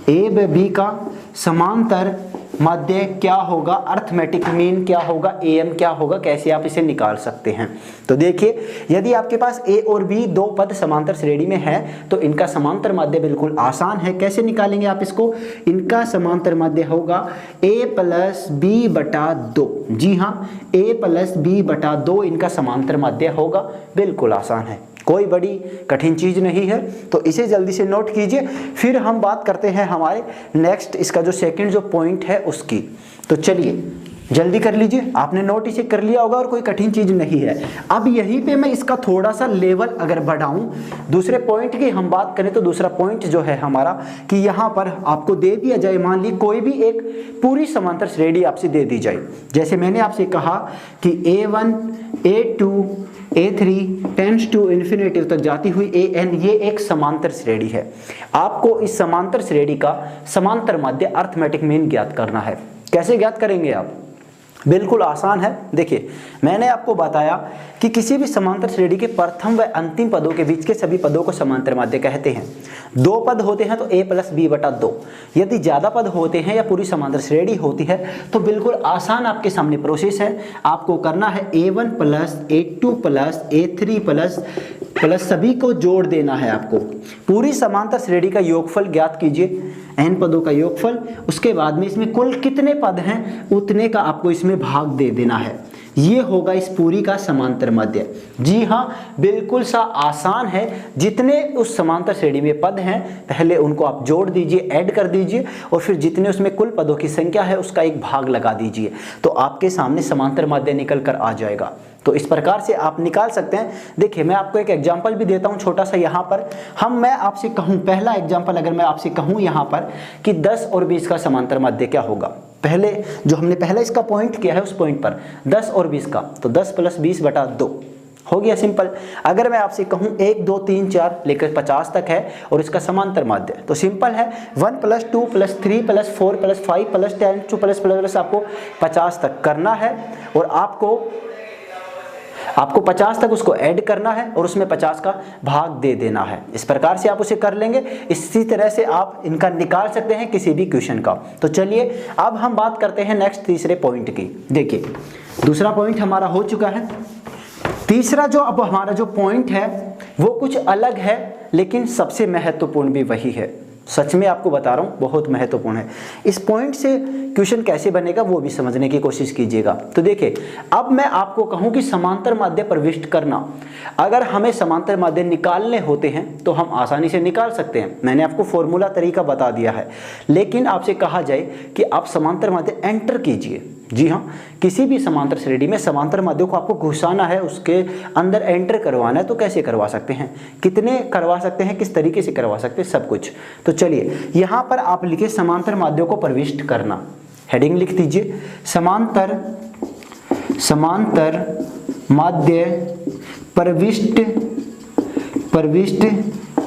ए व बी का समांतर माध्य क्या होगा, अर्थमेटिक मीन क्या होगा, एएम क्या होगा, कैसे आप इसे निकाल सकते हैं। तो देखिए, यदि आपके पास ए और बी दो पद समांतर श्रेणी में है तो इनका समांतर माध्य बिल्कुल आसान है। कैसे निकालेंगे आप इसको, इनका समांतर माध्य होगा ए प्लस बी बटा 2। जी हाँ, ए प्लस बी बटा 2 इनका समांतर माध्य होगा। बिल्कुल आसान है, कोई बड़ी कठिन चीज नहीं है, तो इसे जल्दी से नोट कीजिए। फिर हम बात करते हैं हमारे नेक्स्ट, इसका जो सेकंड जो पॉइंट है उसकी। तो चलिए जल्दी कर लीजिए, आपने नोट इसे कर लिया होगा और कोई कठिन चीज नहीं है। अब यहीं पे मैं इसका थोड़ा सा लेवल अगर बढ़ाऊं, दूसरे पॉइंट की हम बात करें तो दूसरा पॉइंट जो है हमारा कि यहाँ पर आपको दे दिया जाए, मान ली कोई भी एक पूरी समांतर श्रेणी आपसे दे दी जाए। जैसे मैंने आपसे कहा कि A1 A2 A3 tends to infinity तक जाती हुई AN, ये एक समांतर श्रेणी है। आपको इस समांतर श्रेणी का समांतर माध्य अर्थमेटिक मीन ज्ञात करना है। कैसे ज्ञात करेंगे आप, बिल्कुल आसान है। देखिए, मैंने आपको बताया कि किसी भी समांतर श्रेणी के प्रथम व अंतिम पदों के बीच के सभी पदों को समांतर माध्य कहते हैं। दो पद होते हैं तो a प्लस बी बटा 2। यदि ज्यादा पद होते हैं या पूरी समांतर श्रेणी होती है तो बिल्कुल आसान आपके सामने प्रोसेस है। आपको करना है A1 plus A2 plus A3 plus सभी को जोड़ देना है। आपको पूरी समांतर श्रेणी का योगफल ज्ञात कीजिए, n पदों का योगफल। उसके बाद में इसमें कुल कितने पद हैं उतने का आपको इसमें भाग दे देना है। ये होगा इस पूरी का समांतर माध्य। जी हाँ, बिल्कुल सा आसान है। जितने उस समांतर श्रेणी में पद हैं पहले उनको आप जोड़ दीजिए, ऐड कर दीजिए, और फिर जितने उसमें कुल पदों की संख्या है उसका एक भाग लगा दीजिए, तो आपके सामने समांतर माध्य निकल कर आ जाएगा। तो इस प्रकार से आप निकाल सकते हैं। देखिए, मैं आपको एक एग्जांपल भी देता हूं छोटा सा। यहाँ पर मैं आपसे कहूँ, पहला एग्जांपल अगर मैं आपसे कहूँ यहाँ पर कि 10 और 20 का समांतर माध्य क्या होगा, पहले जो हमने पहले इसका पॉइंट किया है उस पॉइंट पर 10 और 20 का, तो 10 प्लस 20 बटा 2 हो गया, सिंपल। अगर मैं आपसे कहूँ 1 2 3 4 लेकर 50 तक है और इसका समांतर माध्य, तो सिंपल है 1 plus 2 plus 3 plus 4 plus 5 plus 10 2 plus plus आपको 50 तक करना है, और आपको 50 तक उसको ऐड करना है और उसमें 50 का भाग दे देना है। इस प्रकार से आप उसे कर लेंगे। इसी तरह से आप इनका निकाल सकते हैं किसी भी क्वेश्चन का। तो चलिए अब हम बात करते हैं नेक्स्ट तीसरे पॉइंट की। देखिए, दूसरा पॉइंट हमारा हो चुका है। तीसरा जो अब हमारा जो पॉइंट है वो कुछ अलग है, लेकिन सबसे महत्वपूर्ण भी वही है। सच में आपको बता रहा हूँ, बहुत महत्वपूर्ण है। इस पॉइंट से क्वेश्चन कैसे बनेगा वो भी समझने की कोशिश कीजिएगा। तो देखिए, अब मैं आपको कहूँ कि समांतर माध्य प्रविष्ट करना, अगर हमें समांतर माध्य निकालने होते हैं तो हम आसानी से निकाल सकते हैं, मैंने आपको फॉर्मूला तरीका बता दिया है। लेकिन आपसे कहा जाए कि आप समांतर माध्य एंटर कीजिए, जी हाँ, किसी भी समांतर श्रेणी में समांतर माध्यों को आपको घुसाना है, उसके अंदर एंटर करवाना है, तो कैसे करवा सकते हैं, कितने करवा सकते हैं, किस तरीके से करवा सकते हैं, सब कुछ। तो चलिए यहाँ पर आप लिखे समांतर माध्यों को प्रविष्ट करना, हेडिंग लिख दीजिए समांतर माध्य प्रविष्ट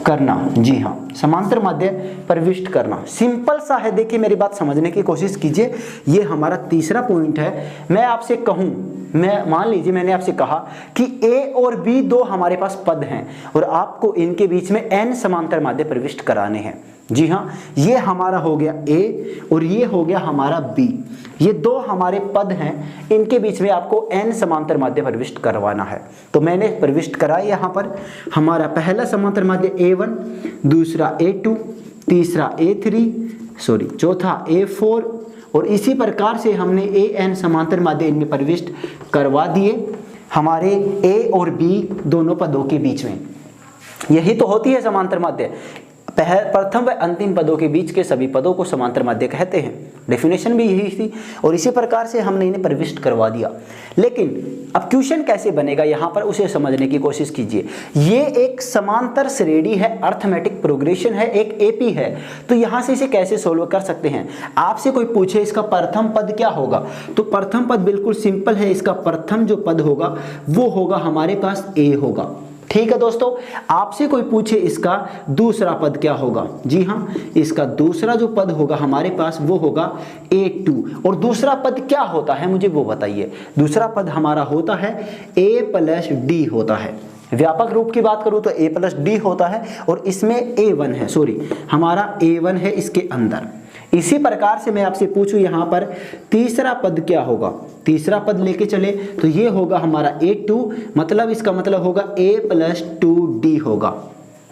करना। जी हाँ, समांतर माध्य प्रविष्ट करना सिंपल सा है। देखिए मेरी बात समझने की कोशिश कीजिए, ये हमारा तीसरा पॉइंट है। मैं आपसे कहूँ, मैं मान लीजिए मैंने आपसे कहा कि ए और बी दो हमारे पास पद हैं और आपको इनके बीच में n समांतर माध्य प्रविष्ट कराने हैं। जी हाँ, ये हमारा हो गया ए और ये हो गया हमारा बी, ये दो हमारे पद हैं, इनके बीच में आपको n समांतर माध्य प्रविष्ट करवाना है। तो मैंने प्रविष्ट कराया यहाँ पर, हमारा पहला समांतर माध्य A1, दूसरा A2, तीसरा A3, चौथा A4 और इसी प्रकार से हमने AN समांतर माध्य इनमें प्रविष्ट करवा दिए हमारे A और B दोनों पदों के बीच में। यही तो होती है समांतर माध्य, प्रथम व अंतिम पदों के बीच के सभी पदों को समांतर माध्य कहते हैं। डेफिनेशन भी यही थी और इसी प्रकार से हमने इन्हें प्रविष्ट करवा दिया। लेकिन अब क्वेश्चन कैसे बनेगा यहाँ पर, उसे समझने की कोशिश कीजिए। ये एक समांतर श्रेणी है, अर्थमेटिक प्रोग्रेशन है, एक एपी है। तो यहाँ से इसे कैसे सोल्व कर सकते हैं। आपसे कोई पूछे इसका प्रथम पद क्या होगा, तो प्रथम पद बिल्कुल सिंपल है, इसका प्रथम जो पद होगा वो होगा हमारे पास ए होगा। ठीक है दोस्तों, आपसे कोई पूछे इसका दूसरा पद क्या होगा, जी हाँ, इसका दूसरा जो पद होगा हमारे पास वो होगा A2। और दूसरा पद क्या होता है मुझे वो बताइए। दूसरा पद हमारा होता है A+D होता है। व्यापक रूप की बात करूं तो A+D होता है और इसमें A1 है, हमारा A1 है इसके अंदर। इसी प्रकार से मैं आपसे पूछूं यहाँ पर तीसरा पद क्या होगा, तीसरा पद लेके चले तो ये होगा हमारा A2, मतलब इसका मतलब होगा A+2D होगा।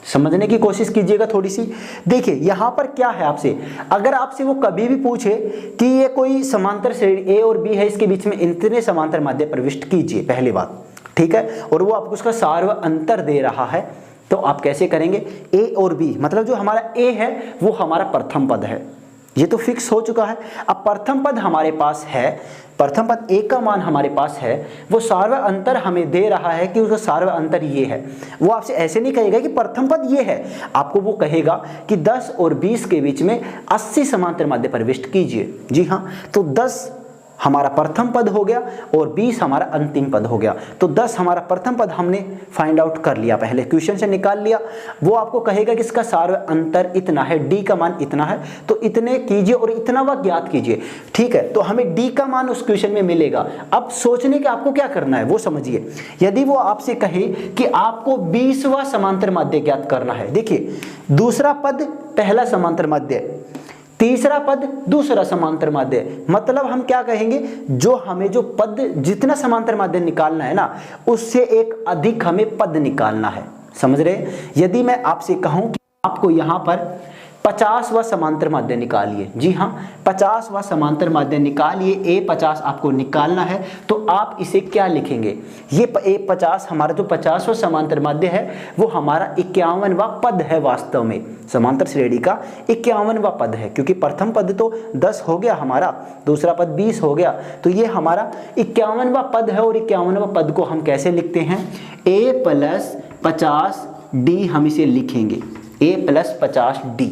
समझने की कोशिश कीजिएगा थोड़ी सी। देखिए यहाँ पर क्या है, आपसे अगर आपसे वो कभी भी पूछे कि ये कोई समांतर श्रेणी A और B है, इसके बीच में इतने समांतर माध्य प्रविष्ट कीजिए, पहली बात, ठीक है, और वो आपको उसका सार्व अंतर दे रहा है, तो आप कैसे करेंगे। A और B मतलब जो हमारा A है वो हमारा प्रथम पद है, ये तो फिक्स हो चुका है। अब प्रथम पद हमारे पास है, प्रथम पद A का मान हमारे पास है, वो सार्व अंतर हमें दे रहा है कि उसका सार्व अंतर ये है। वो आपसे ऐसे नहीं कहेगा कि प्रथम पद ये है, आपको वो कहेगा कि 10 और 20 के बीच में 80 समांतर माध्य प्रविष्ट कीजिए। जी हाँ, तो 10 हमारा प्रथम पद हो गया और 20 हमारा अंतिम पद हो गया। तो 10 हमारा प्रथम पद हमने फाइंड आउट कर लिया, पहले क्वेश्चन से निकाल लिया। वो आपको कहेगा कि इसका सार्व अंतर इतना है, डी का मान इतना है, तो इतने कीजिए और इतना वह ज्ञात कीजिए। ठीक है, तो हमें डी का मान उस क्वेश्चन में मिलेगा। अब सोचने के आपको क्या करना है वो समझिए। यदि वो आपसे कहे कि आपको 20वां समांतर माध्य ज्ञात करना है, देखिए दूसरा पद पहला समांतर माध्य, तीसरा पद दूसरा समांतर माध्य, मतलब हम क्या कहेंगे, जो हमें जो पद जितना समांतर माध्य निकालना है ना, उससे एक अधिक हमें पद निकालना है। समझ रहे। यदि मैं आपसे कहूं कि आपको यहां पर 50वां समांतर माध्य निकालिए, जी हाँ 50वां समांतर माध्य निकालिए, A50 आपको निकालना है, तो आप इसे क्या लिखेंगे। ये A50 हमारा जो 50वां समांतर माध्य है वो हमारा 51वां पद है। वास्तव में समांतर श्रेणी का 51वां पद है, क्योंकि प्रथम पद तो 10 हो गया हमारा, दूसरा पद 20 हो गया, तो ये हमारा 51वां पद है। और 51वां पद को हम कैसे लिखते हैं, A+50D हम इसे लिखेंगे, A+50D।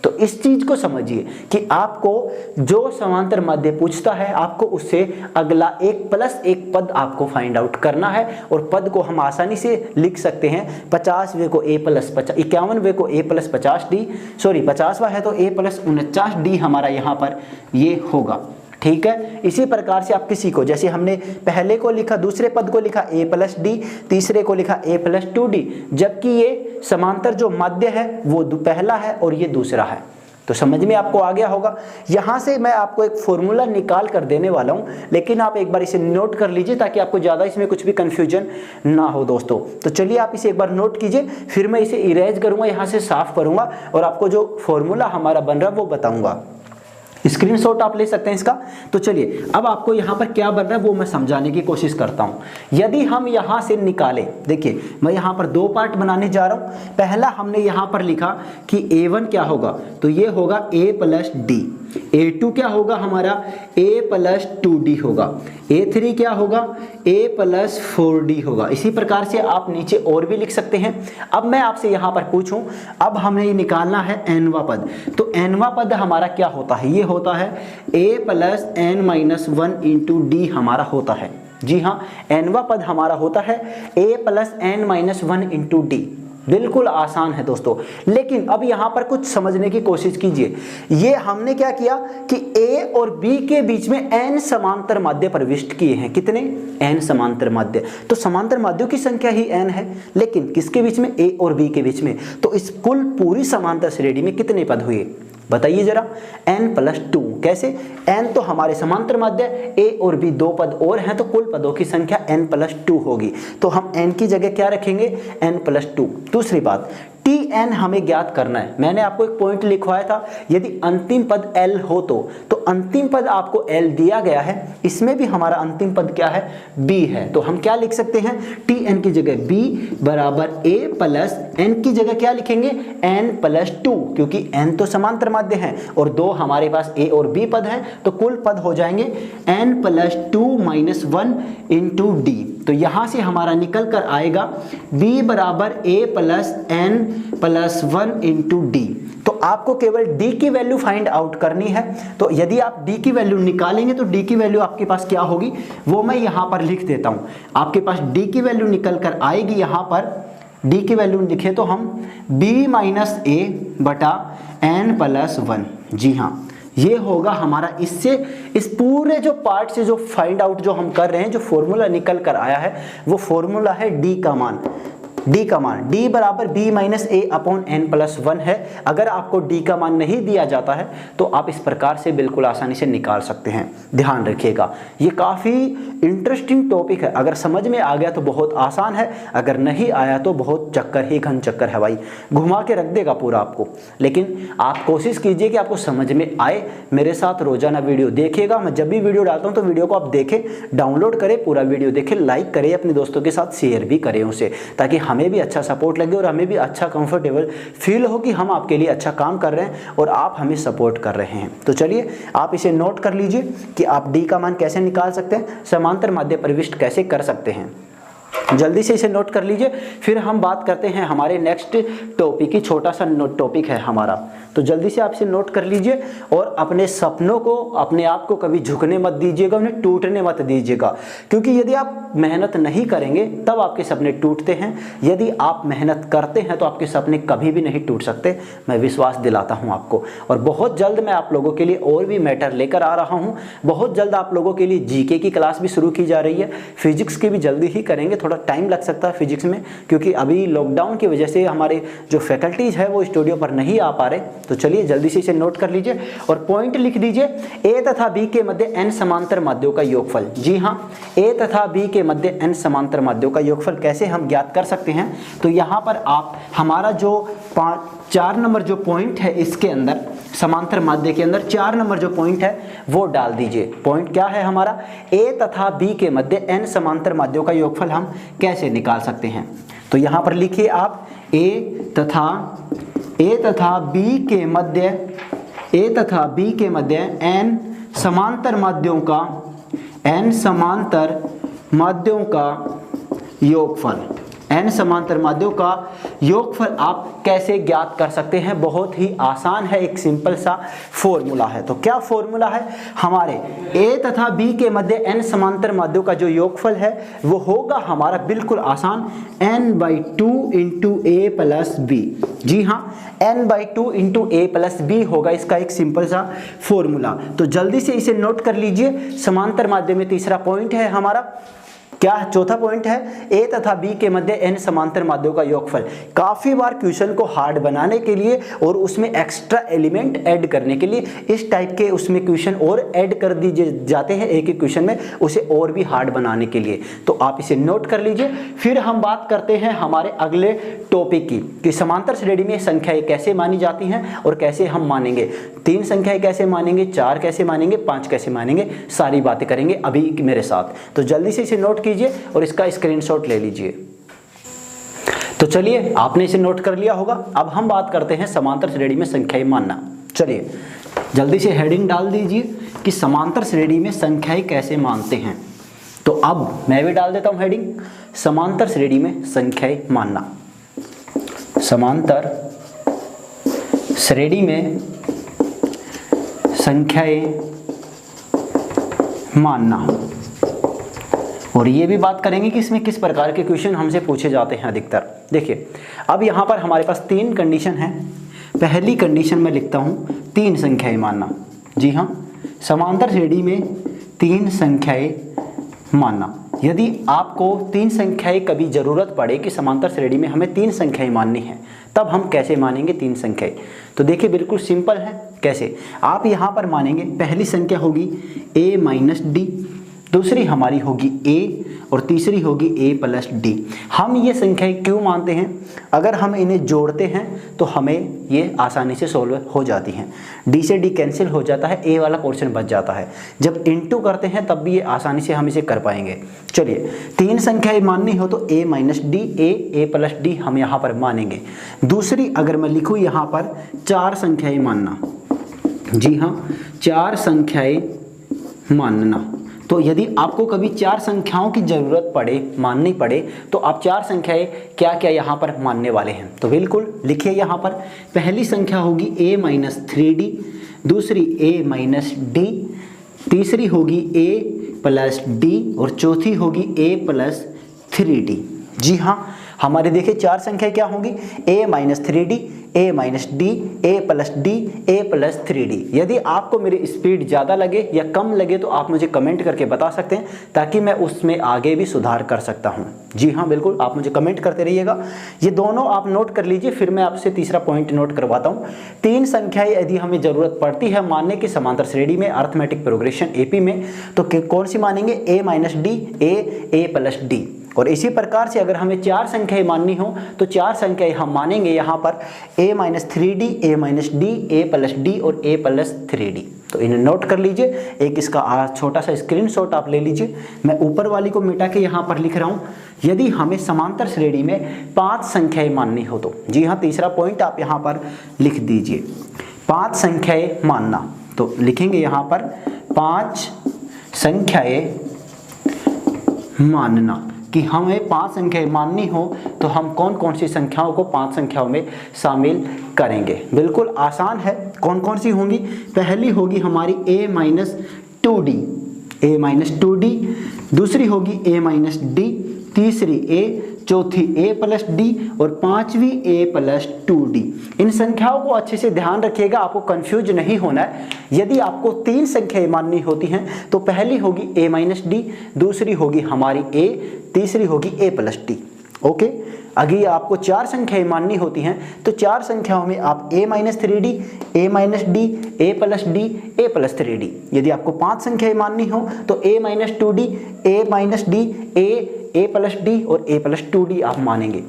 तो इस चीज को समझिए कि आपको जो समांतर माध्य पूछता है, आपको उससे अगला 1+1 पद आपको फाइंड आउट करना है। और पद को हम आसानी से लिख सकते हैं, 50वें को A+50, 51वें को A+50D, 50वां है तो A+49D हमारा यहाँ पर ये होगा। ठीक है, इसी प्रकार से आप किसी को, जैसे हमने पहले को लिखा, दूसरे पद को लिखा A+D, तीसरे को लिखा A+2D, जबकि ये समांतर जो माध्य है वो पहला है और ये दूसरा है। तो समझ में आपको आ गया होगा। यहाँ से मैं आपको एक फॉर्मूला निकाल कर देने वाला हूँ, लेकिन आप एक बार इसे नोट कर लीजिए ताकि आपको ज़्यादा इसमें कुछ भी कन्फ्यूजन ना हो दोस्तों। तो चलिए आप इसे एक बार नोट कीजिए, फिर मैं इसे इरेज करूँगा, यहाँ से साफ करूँगा और आपको जो फॉर्मूला हमारा बन रहा है वो बताऊँगा। स्क्रीनशॉट आप ले सकते हैं इसका। तो चलिए अब आपको यहाँ पर क्या बन रहा है वो मैं समझाने की कोशिश करता हूँ। यदि हम यहाँ से निकालें, देखिए मैं यहाँ पर दो पार्ट बनाने जा रहा हूँ। पहला हमने यहाँ पर लिखा कि a1 क्या होगा, तो ये होगा a प्लस डी, a2 क्या होगा हमारा a प्लस 2d होगा, a3 क्या होगा a प्लस 4d होगा। इसी प्रकार से आप नीचे और भी लिख सकते हैं। अब मैं आपसे यहाँ पर पूछूं, अब हमें ये निकालना है nवां पद, तो nवां पद हमारा क्या होता है, ये होता है a plus n minus 1 into D हमारा होता है। जी हाँ, nवां पद हमारा होता है a plus n minus 1 into D. बिल्कुल आसान है दोस्तों, लेकिन अब यहाँ पर कुछ समझने की कोशिश कीजिए। ये हमने क्या किया कि A और B के बीच में n समांतर माध्य प्रविष्ट किए हैं। कितने? n समांतर माध्य। तो समांतर माध्यों की संख्या ही n है, लेकिन किसके बीच में? A और B के बीच में। तो इस कुल पूरी समांतर श्रेणी में कितने पद हुए बताइए जरा? n plus 2। कैसे? n तो हमारे समांतर माध्य, a और b दो पद और हैं, तो कुल पदों की संख्या n प्लस 2 होगी। तो हम n की जगह क्या रखेंगे? n plus 2। दूसरी बात, Tn हमें ज्ञात करना है। मैंने आपको एक पॉइंट लिखवाया था, यदि अंतिम पद L हो तो अंतिम पद आपको L दिया गया है, इसमें भी हमारा अंतिम पद क्या है? B है। तो हम क्या लिख सकते हैं? Tn की जगह B बराबर A प्लस n की जगह क्या लिखेंगे? n प्लस 2, क्योंकि n तो समांतर माध्य है और दो हमारे पास A और B पद है, तो कुल पद हो जाएंगे n plus 2 minus 1 into D. तो यहाँ से हमारा निकल कर आएगा B बराबर A plus n plus 1 into D. तो आपको केवल d की वैल्यू फाइंड आउट करनी है। तो यदि आप d की वैल्यू निकालेंगे तो d की वैल्यू आपके पास क्या होगी वो मैं यहाँ पर लिख देता हूँ। आपके पास d की वैल्यू निकल कर आएगी, यहाँ पर d की वैल्यू लिखे तो हम b माइनस a बटा n प्लस 1। जी हाँ, ये होगा हमारा। इससे इस पूरे जो पार्ट से जो फाइंड आउट जो हम कर रहे हैं, जो फॉर्मूला निकल कर आया है वो फॉर्मूला है d का मान। d का मान d बराबर b माइनस ए अपॉन n प्लस 1 है। अगर आपको d का मान नहीं दिया जाता है तो आप इस प्रकार से बिल्कुल आसानी से निकाल सकते हैं। ध्यान रखिएगा, ये काफ़ी इंटरेस्टिंग टॉपिक है। अगर समझ में आ गया तो बहुत आसान है, अगर नहीं आया तो बहुत चक्कर ही घन चक्कर है भाई, घुमा के रख देगा पूरा आपको। लेकिन आप कोशिश कीजिए कि आपको समझ में आए। मेरे साथ रोजाना वीडियो देखिएगा। मैं जब भी वीडियो डालता हूँ तो वीडियो को आप देखें, डाउनलोड करें, पूरा वीडियो देखें, लाइक करें, अपने दोस्तों के साथ शेयर भी करें उसे, ताकि हमें भी अच्छा सपोर्ट लगे और हमें भी अच्छा कंफर्टेबल फील हो कि हम आपके लिए अच्छा काम कर रहे हैं और आप हमें सपोर्ट कर रहे हैं। तो चलिए आप इसे नोट कर लीजिए कि आप डी का मान कैसे निकाल सकते हैं, समांतर माध्य प्रविष्ट कैसे कर सकते हैं। जल्दी से इसे नोट कर लीजिए। फिर हम बात करते हैं हमारे नेक्स्ट टॉपिक की। छोटा सा टॉपिक है हमारा, तो जल्दी से आप इसे नोट कर लीजिए और अपने सपनों को, अपने आप को कभी झुकने मत दीजिएगा, उन्हें टूटने मत दीजिएगा। क्योंकि यदि आप मेहनत नहीं करेंगे तब आपके सपने टूटते हैं, यदि आप मेहनत करते हैं तो आपके सपने कभी भी नहीं टूट सकते। मैं विश्वास दिलाता हूँ आपको। और बहुत जल्द मैं आप लोगों के लिए और भी मैटर लेकर आ रहा हूँ। बहुत जल्द आप लोगों के लिए जीके की क्लास भी शुरू की जा रही है, फिजिक्स की भी जल्दी ही करेंगे। थोड़ा टाइम लग सकता है फिजिक्स में, क्योंकि अभी लॉकडाउन की वजह से हमारे जो फैकल्टीज है वो स्टूडियो पर नहीं आ पा रहे। तो चलिए जल्दी से इसे नोट कर लीजिए और पॉइंट लिख दीजिए। ए तथा बी के मध्य n समांतर माध्यों का योगफल। जी हाँ, ए तथा बी के मध्य n समांतर माध्यों का योगफल कैसे हम ज्ञात कर सकते हैं। तो यहाँ पर आप हमारा जो 4 नंबर जो पॉइंट है, इसके अंदर समांतर माध्य के अंदर 4 नंबर जो पॉइंट है वो डाल दीजिए। पॉइंट क्या है हमारा? ए तथा बी के मध्य n समांतर माध्यों का योगफल हम कैसे निकाल सकते हैं। तो यहाँ पर लिखिए आप ए तथा बी के मध्य n समांतर माध्यों का योगफल। n समांतर माध्यों का योगफल आप कैसे ज्ञात कर सकते हैं? बहुत ही आसान है, एक सिंपल सा फॉर्मूला है। तो क्या फॉर्मूला है? हमारे a तथा b के मध्य n समांतर माध्यों का जो योगफल है वो होगा हमारा बिल्कुल आसान n/2 into a plus b। जी हाँ, n/2 into a plus b होगा इसका एक सिंपल सा फॉर्मूला। तो जल्दी से इसे नोट कर लीजिए। समांतर माध्य में तीसरा पॉइंट है हमारा क्या चौथा पॉइंट है, ए तथा बी के मध्य एन समांतर माध्यों का योगफल। काफी बार क्वेश्चन को हार्ड बनाने के लिए और उसमें एक्स्ट्रा एलिमेंट ऐड करने के लिए इस टाइप के उसमें क्वेश्चन और ऐड कर दिए जाते हैं एक एक क्वेश्चन में, उसे और भी हार्ड बनाने के लिए। तो आप इसे नोट कर लीजिए। फिर हम बात करते हैं हमारे अगले टॉपिक की कि समांतर श्रेणी में संख्याएं कैसे मानी जाती हैं और कैसे हम मानेंगे। 3 संख्याएं कैसे मानेंगे, 4 कैसे मानेंगे, 5 कैसे मानेंगे, सारी बातें करेंगे अभी मेरे साथ। तो जल्दी से इसे नोट कीजिए और इसका स्क्रीनशॉट ले लीजिए। तो चलिए, आपने इसे नोट कर लिया होगा। अब हम बात करते हैं समांतर श्रेणी में संख्याएं मानना। चलिए जल्दी से हेडिंग डाल दीजिए कि समांतर श्रेणी में संख्याएं कैसे मानते हैं। तो अब मैं भी डाल देता हूं हेडिंग, समांतर श्रेणी में संख्याएं मानना। समांतर श्रेणी में संख्याएं मानना। और ये भी बात करेंगे कि इसमें किस प्रकार के क्वेश्चन हमसे पूछे जाते हैं अधिकतर। देखिए, अब यहाँ पर हमारे पास 3 कंडीशन है। पहली कंडीशन में लिखता हूँ 3 संख्याएं मानना। जी हाँ, समांतर श्रेणी में 3 संख्याएं मानना। यदि आपको 3 संख्याएं कभी ज़रूरत पड़े कि समांतर श्रेणी में हमें 3 संख्याएं माननी है, तब हम कैसे मानेंगे 3 संख्याएं। तो देखिए बिल्कुल सिंपल है। कैसे आप यहाँ पर मानेंगे, पहली संख्या होगी a माइनस डी, दूसरी हमारी होगी a और तीसरी होगी a प्लस डी। हम ये संख्याएं क्यों मानते हैं? अगर हम इन्हें जोड़ते हैं तो हमें ये आसानी से सोल्व हो जाती हैं। d से d कैंसिल हो जाता है, a वाला पोर्शन बच जाता है। जब इनटू करते हैं तब भी ये आसानी से हम इसे कर पाएंगे। चलिए, 3 संख्याएं माननी हो तो a minus D, a plus D हम यहाँ पर मानेंगे। दूसरी अगर मैं लिखूँ यहाँ पर 4 संख्याएं मानना। जी हाँ, 4 संख्याएं मानना। तो यदि आपको कभी 4 संख्याओं की ज़रूरत पड़े, माननी पड़े, तो आप 4 संख्याएं क्या क्या यहाँ पर मानने वाले हैं। तो बिल्कुल लिखिए यहाँ पर, पहली संख्या होगी a माइनस 3d, दूसरी a माइनस डी, तीसरी होगी a प्लस डी और चौथी होगी a प्लस 3d। जी हाँ, हमारे देखिए 4 संख्या क्या होंगी, a minus 3d, a minus D, a plus D, a plus 3d। यदि आपको मेरी स्पीड ज़्यादा लगे या कम लगे तो आप मुझे कमेंट करके बता सकते हैं, ताकि मैं उसमें आगे भी सुधार कर सकता हूं। जी हाँ बिल्कुल, आप मुझे कमेंट करते रहिएगा। ये दोनों आप नोट कर लीजिए, फिर मैं आपसे तीसरा पॉइंट नोट करवाता हूँ। 3 संख्याएं यदि हमें ज़रूरत पड़ती है मानने की समांतर श्रेणी में, अर्थमेटिक प्रोग्रेशन AP में, तो कौन सी मानेंगे, a minus D, a plus D. और इसी प्रकार से अगर हमें 4 संख्याएं माननी हो तो 4 संख्याएं हम मानेंगे यहाँ पर a minus 3d, a minus D, a plus D और a प्लस 3d। तो इन्हें नोट कर लीजिए। एक इसका छोटा सा स्क्रीनशॉट आप ले लीजिए। मैं ऊपर वाली को मिटा के यहाँ पर लिख रहा हूँ। यदि हमें समांतर श्रेणी में 5 संख्याएं माननी हो तो, जी हाँ, तीसरा पॉइंट आप यहाँ पर लिख दीजिए, 5 संख्याएं मानना। तो लिखेंगे यहाँ पर 5 संख्याएं मानना। कि हमें 5 संख्याएं माननी हो तो हम कौन कौन सी संख्याओं को 5 संख्याओं में शामिल करेंगे। बिल्कुल आसान है। कौन कौन सी होंगी? पहली होगी हमारी a minus 2d, a minus 2d, दूसरी होगी a माइनस डी, तीसरी a, चौथी a प्लस डी और पांचवी a प्लस 2d। इन संख्याओं को अच्छे से ध्यान रखिएगा, आपको कंफ्यूज नहीं होना है। यदि आपको 3 संख्याएं माननी होती हैं तो पहली होगी a माइनस डी, दूसरी होगी हमारी a, तीसरी होगी a प्लस डी। ओके, अगर आपको 4 संख्याएं माननी होती हैं तो 4 संख्याओं में आप a minus 3d, a minus D, a plus D, a plus 3d। यदि आपको 5 संख्याएं माननी हो तो a minus 2d, a minus D, a plus D और a प्लस 2d आप मानेंगे।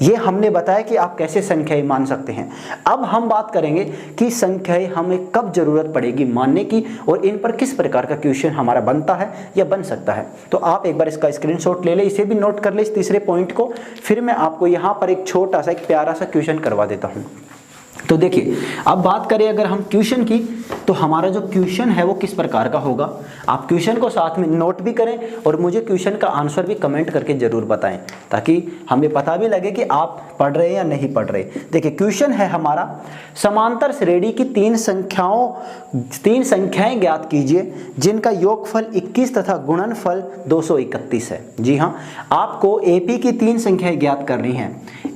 ये हमने बताया कि आप कैसे संख्याएं मान सकते हैं। अब हम बात करेंगे कि संख्याएं हमें कब जरूरत पड़ेगी मानने की और इन पर किस प्रकार का क्वेश्चन हमारा बनता है या बन सकता है। तो आप एक बार इसका स्क्रीनशॉट ले लें, इसे भी नोट कर लें, इस तीसरे पॉइंट को। फिर मैं आपको यहाँ पर एक छोटा सा, एक प्यारा सा क्वेश्चन करवा देता हूँ। तो देखिए, अब बात करें अगर हम क्वेश्चन की, तो हमारा जो क्वेश्चन है वो किस प्रकार का होगा। आप क्वेश्चन को साथ में नोट भी करें और मुझे क्वेश्चन का आंसर भी कमेंट करके जरूर बताएं, ताकि हमें पता भी लगे कि आप पढ़ रहे हैं या नहीं पढ़ रहे। देखिए, क्वेश्चन है हमारा, समांतर श्रेणी की 3 संख्याएं ज्ञात कीजिए जिनका योगफल 21 तथा गुणनफल 231 है। जी हाँ, आपको AP की 3 संख्याएं ज्ञात करनी है।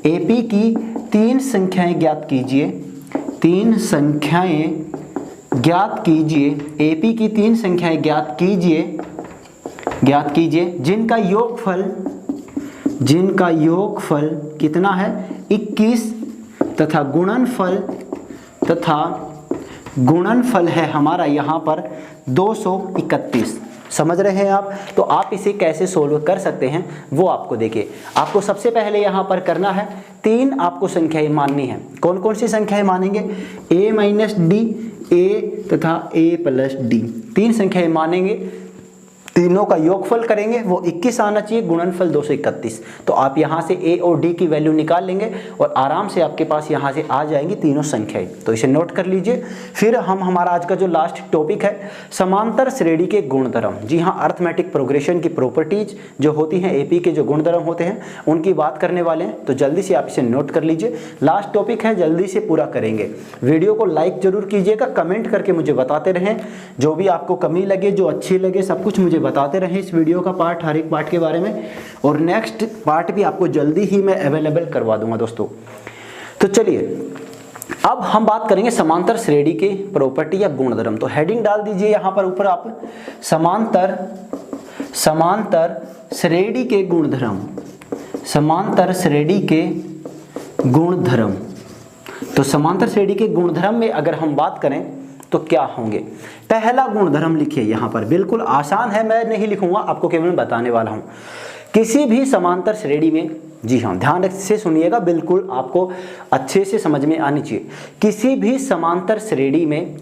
AP की 3 संख्याएं ज्ञात कीजिए, 3 संख्याएं ज्ञात कीजिए, AP की 3 संख्याएं ज्ञात कीजिए ज्ञात कीजिए जिनका योगफल कितना है 21 तथा गुणनफल है हमारा यहाँ पर 231। समझ रहे हैं आप? तो आप इसे कैसे सोल्व कर सकते हैं वो आपको देखिए। आपको सबसे पहले यहाँ पर करना है 3 आपको संख्याएं माननी है। कौन कौन सी संख्याएं मानेंगे? a माइनस डी, a तथा a प्लस डी, 3 संख्याएं मानेंगे। तीनों का योगफल करेंगे, वो 21 आना चाहिए, गुणनफल 231। तो आप यहाँ से a और d की वैल्यू निकाल लेंगे और आराम से आपके पास यहाँ से आ जाएंगी तीनों संख्याएं। तो इसे नोट कर लीजिए। फिर हम हमारा आज का जो लास्ट टॉपिक है समांतर श्रेणी के गुणधर्म। जी हाँ, अर्थमेटिक प्रोग्रेशन की प्रॉपर्टीज जो होती हैं, एपी के जो गुणधर्म होते हैं उनकी बात करने वाले हैं। तो जल्दी से आप इसे नोट कर लीजिए। लास्ट टॉपिक है, जल्दी से पूरा करेंगे। वीडियो को लाइक जरूर कीजिएगा, कमेंट करके मुझे बताते रहें जो भी आपको कमी लगे, जो अच्छी लगे, सब कुछ मुझे बताते रहें इस वीडियो का पार्ट, हर एक पार्ट के बारे में। और नेक्स्ट पार्ट भी आपको जल्दी ही मैं अवेलेबल करवा दूंगा दोस्तों। तो चलिए अब हम बात करेंगे समांतर श्रेणी के प्रॉपर्टी या गुणधर्म। तो हेडिंग डाल दीजिए यहाँ पर ऊपर आप, समांतर श्रेणी के गुणधर्म, समांतर श्रेणी के गुणधर्म। तो समांतर श्रेणी के गुणधर्म में अगर हम बात करें तो क्या होंगे? पहला गुणधर्म लिखिए यहाँ पर, बिल्कुल आसान है, मैं नहीं लिखूंगा, आपको केवल बताने वाला हूं। किसी भी समांतर श्रेणी में, जी हाँ ध्यान से सुनिएगा, बिल्कुल आपको अच्छे से समझ में आनी चाहिए। किसी भी समांतर श्रेणी में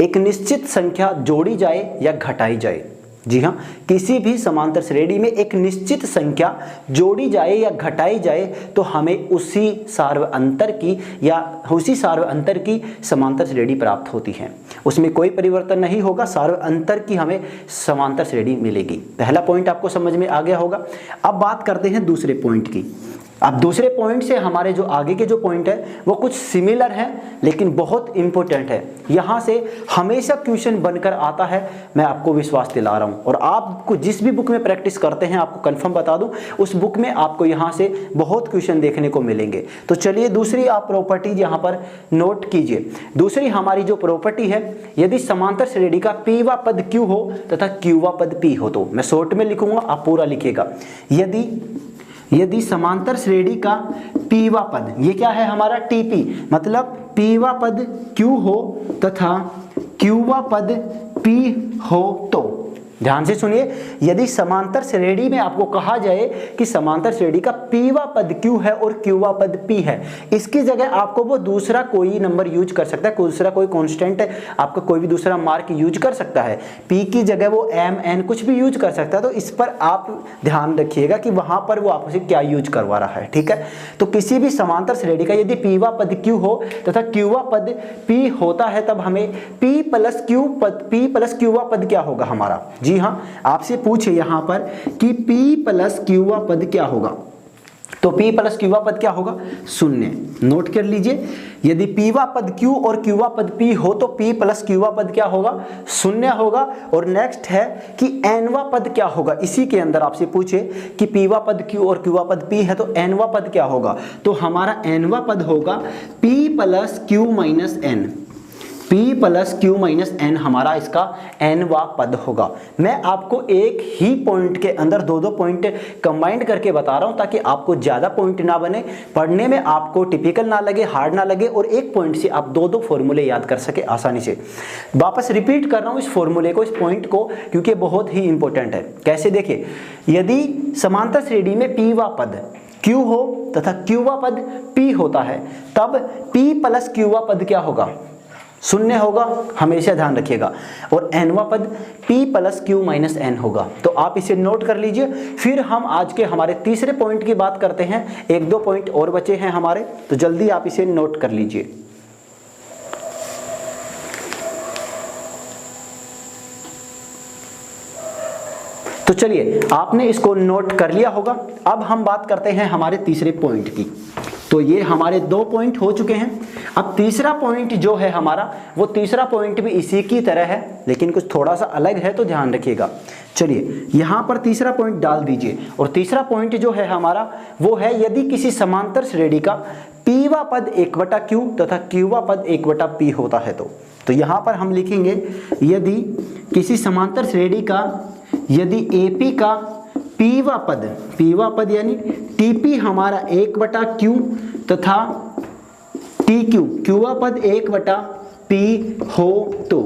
एक निश्चित संख्या जोड़ी जाए या घटाई जाए, जी हाँ, किसी भी समांतर श्रेणी में एक निश्चित संख्या जोड़ी जाए या घटाई जाए तो हमें उसी सार्वअंतर की समांतर श्रेणी प्राप्त होती है। उसमें कोई परिवर्तन नहीं होगा, सार्वअंतर की हमें समांतर श्रेणी मिलेगी। पहला पॉइंट आपको समझ में आ गया होगा। अब बात करते हैं दूसरे पॉइंट की। अब दूसरे पॉइंट से हमारे जो आगे के जो पॉइंट है वो कुछ सिमिलर है लेकिन बहुत इंपॉर्टेंट है। यहाँ से हमेशा क्वेश्चन बनकर आता है, मैं आपको विश्वास दिला रहा हूँ। और आपको जिस भी बुक में प्रैक्टिस करते हैं, आपको कंफर्म बता दूं, उस बुक में आपको यहाँ से बहुत क्वेश्चन देखने को मिलेंगे। तो चलिए दूसरी आप प्रॉपर्टीज यहाँ पर नोट कीजिए। दूसरी हमारी जो प्रॉपर्टी है, यदि समांतर श्रेणी का पीवा पद क्यू हो तथा क्यूवा पद पी हो, तो मैं शॉर्ट में लिखूंगा, आप पूरा लिखिएगा। यदि समांतर श्रेणी का पीवा पद, ये क्या है हमारा टीपी, मतलब पीवा पद क्यू हो तथा क्यूवा पद पी हो, तो ध्यान से सुनिए, यदि समांतर श्रेणी में आपको कहा जाए कि समांतर श्रेणी का पीवा पद क्यू है और क्यूवा पद पी है, इसकी जगह आपको वो दूसरा कोई नंबर यूज कर सकता है, दूसरा कोई कांस्टेंट आपका कोई भी दूसरा मार्क यूज कर सकता है। पी की जगह वो एम एन कुछ भी यूज कर सकता है। तो इस पर आप ध्यान रखिएगा कि वहां पर वो आपसे क्या यूज करवा रहा है, ठीक है। तो किसी भी समांतर श्रेणी का यदि पीवा पद क्यू हो तथा क्यूवा पद पी होता है, तब हमें पी प्लस क्यूवा पद क्या होगा हमारा? जी हाँ, आपसे पूछे यहां पर कि P प्लस क्यूवा पद क्या होगा, तो P प्लस क्यूवा पद क्या होगा? 0। नोट कर लीजिए, यदि पीवा पद Q और क्यूवा पद P हो तो P प्लस क्यूवा पद क्या होगा? 0 होगा। और नेक्स्ट है कि एनवा पद क्या होगा? इसी के अंदर आपसे पूछे कि पीवा पद Q और क्यूवा पद P है तो एनवा पद क्या होगा? तो हमारा एनवा पद होगा P plus Q minus N, P plus Q minus N हमारा इसका एनवा पद होगा। मैं आपको एक ही पॉइंट के अंदर दो पॉइंट कंबाइंड करके बता रहा हूं ताकि आपको ज्यादा पॉइंट ना बने, पढ़ने में आपको टिपिकल ना लगे, हार्ड ना लगे, और एक पॉइंट से आप दो फॉर्मूले याद कर सके आसानी से। वापस रिपीट कर रहा हूं इस फॉर्मूले को, इस पॉइंट को, क्योंकि बहुत ही इंपॉर्टेंट है। कैसे? देखिए, यदि समांतर श्रेणी में पीवा पद Q हो तथा क्यूवा पद P होता है, तब P प्लस क्यूवा पद क्या होगा? 0 होगा, हमेशा ध्यान रखिएगा। और एनवा पद P plus Q minus N होगा। तो आप इसे नोट कर लीजिए। फिर हम आज के हमारे तीसरे पॉइंट की बात करते हैं। 1-2 पॉइंट और बचे हैं हमारे, तो जल्दी आप इसे नोट कर लीजिए। तो चलिए, आपने इसको नोट कर लिया होगा। अब हम बात करते हैं हमारे तीसरे पॉइंट की। तो ये हमारे 2 पॉइंट हो चुके हैं। अब तीसरा पॉइंट जो है हमारा, वो तीसरा पॉइंट भी इसी की तरह है लेकिन कुछ थोड़ा सा अलग है, तो ध्यान रखिएगा। चलिए यहाँ पर तीसरा पॉइंट डाल दीजिए। और तीसरा पॉइंट जो है हमारा वो है, यदि किसी समांतर श्रेणी का पीवा पद 1/Q तथा क्यूवा पद 1/P होता है, तो यहाँ पर हम लिखेंगे, यदि किसी समांतर श्रेणी का यदि AP का पीवा पद यानी TP हमारा 1/Q तथा TQ क्यूवा पद 1/P हो तो,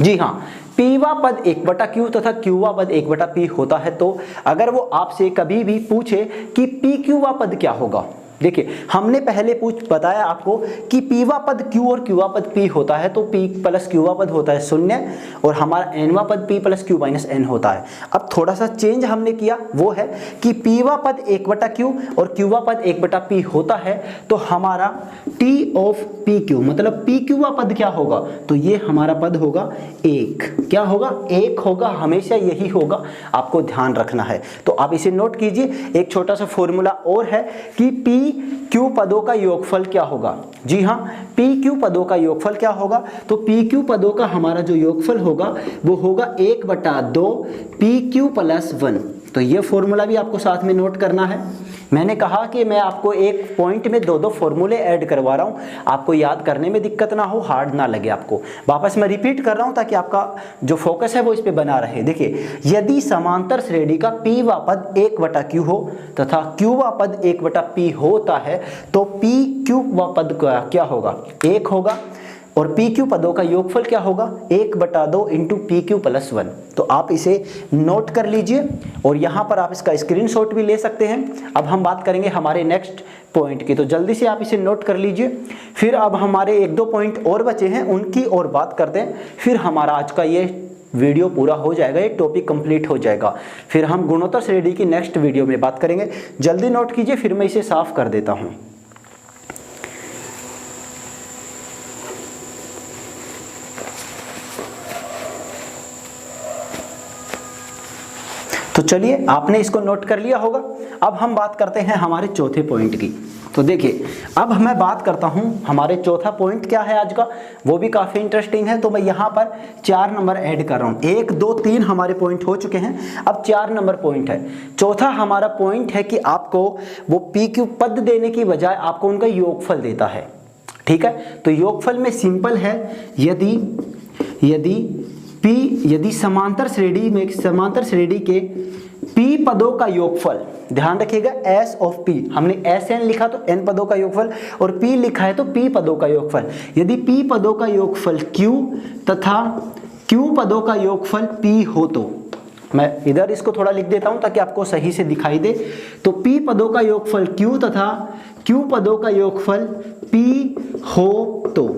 जी हाँ, पीवा पद 1/Q तथा क्यूवा पद 1/P होता है तो अगर वो आपसे कभी भी पूछे कि P क्यूवा पद क्या होगा, देखिए हमने पहले बताया आपको कि पीवा पद Q और क्यूवा पद P होता है तो P प्लस क्यूवा पद होता है 0 और हमारा nवा पद P plus Q minus n होता है। अब थोड़ा सा चेंज हमने किया, वो है कि पीवा पद 1/Q और क्यूवा पद 1/P होता है तो हमारा T ऑफ PQ मतलब P क्यूवा पद क्या होगा, तो ये हमारा पद होगा 1। क्या होगा, 1 होगा, हमेशा यही होगा, आपको ध्यान रखना है। तो आप इसे नोट कीजिए। एक छोटा सा फॉर्मूला और है कि P क्यू पदों का योगफल क्या होगा, जी हाँ, पी क्यू पदों का योगफल क्या होगा, तो पी क्यू पदों का हमारा जो योगफल होगा वो होगा 1/2 पी क्यू प्लस 1। तो ये फॉर्मूला भी आपको साथ में नोट करना है। मैंने कहा कि मैं आपको एक पॉइंट में दो फॉर्मूले ऐड करवा रहा हूँ, आपको याद करने में दिक्कत ना हो, हार्ड ना लगे आपको। वापस मैं रिपीट कर रहा हूँ ताकि आपका जो फोकस है वो इस पे बना रहे। देखिए, यदि समांतर श्रेणी का P वा पद 1/Q हो तथा Q वा पद 1/P होता है तो P Q वा पद क्या होगा, 1 होगा और PQ पदों का योगफल क्या होगा, 1/2 इंटू PQ प्लस 1। तो आप इसे नोट कर लीजिए और यहाँ पर आप इसका स्क्रीनशॉट भी ले सकते हैं। अब हम बात करेंगे हमारे नेक्स्ट पॉइंट की, तो जल्दी से आप इसे नोट कर लीजिए। फिर अब हमारे 1-2 पॉइंट और बचे हैं, उनकी और बात करते हैं, फिर हमारा आज का ये वीडियो पूरा हो जाएगा, ये टॉपिक कंप्लीट हो जाएगा। फिर हम गुणोत्तर श्रेणी की नेक्स्ट वीडियो में बात करेंगे। जल्दी नोट कीजिए, फिर मैं इसे साफ कर देता हूँ। तो चलिए, आपने इसको नोट कर लिया होगा। अब हम बात करते हैं हमारे चौथे पॉइंट की। तो देखिए, अब मैं बात करता हूं हमारे चौथा पॉइंट क्या है आज का, वो भी काफ़ी इंटरेस्टिंग है। तो मैं यहाँ पर 4 नंबर ऐड कर रहा हूँ। 1, 2, 3 हमारे पॉइंट हो चुके हैं, अब 4 नंबर पॉइंट है। चौथा हमारा पॉइंट है कि आपको वो पी क्यू पद देने की बजाय आपको उनका योगफल देता है। ठीक है, तो योगफल में सिंपल है, यदि समांतर श्रेणी के P पदों का योगफल, ध्यान रखिएगा, S ऑफ P, हमने SN लिखा तो N पदों का योगफल और P लिखा है तो P पदों का योगफल। यदि P पदों का योगफल Q तथा Q पदों का योगफल P हो तो, मैं इधर इसको थोड़ा लिख देता हूं ताकि आपको सही से दिखाई दे। तो P पदों का योगफल Q तथा Q पदों का योगफल P हो तो,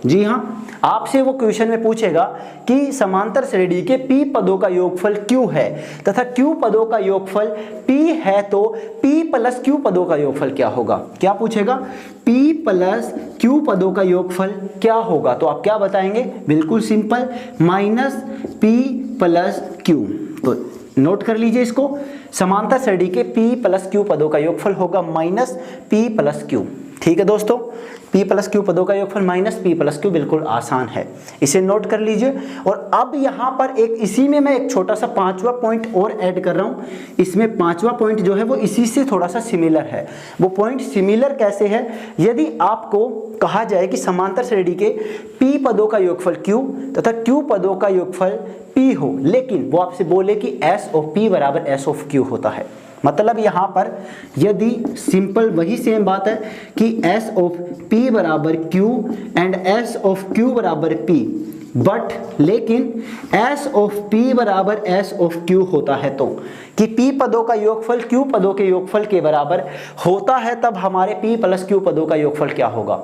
जी हाँ, आपसे वो क्वेश्चन में पूछेगा कि समांतर श्रेणी के P पदों का योगफल Q है तथा Q पदों का योगफल P है तो P प्लस Q पदों का योगफल क्या होगा। क्या पूछेगा, P प्लस Q पदों का योगफल क्या होगा। तो आप क्या बताएंगे, बिल्कुल simple, minus P plus Q। तो नोट कर लीजिए इसको, समांतर श्रेणी के P प्लस Q पदों का योगफल होगा माइनस P प्लस Q। ठीक है दोस्तों, P प्लस Q पदों का योगफल माइनस P प्लस Q, बिल्कुल आसान है, इसे नोट कर लीजिए। और अब यहाँ पर इसी में मैं एक छोटा सा 5वां पॉइंट और ऐड कर रहा हूँ। इसमें 5वां पॉइंट जो है वो इसी से थोड़ा सा सिमिलर है। वो पॉइंट सिमिलर कैसे है, यदि आपको कहा जाए कि समांतर श्रेणी के P पदों का योगफल Q तथा Q पदों का योगफल P हो, लेकिन वो आपसे बोले कि S ऑफ P बराबर S ऑफ Q होता है। मतलब यहाँ पर यदि सिंपल वही सेम बात है कि S ऑफ P बराबर Q and S of Q बराबर P, बट लेकिन S ऑफ P बराबर S ऑफ Q होता है तो, कि P पदों का योगफल Q पदों के योगफल के बराबर होता है, तब हमारे P प्लस Q पदों का योगफल क्या होगा।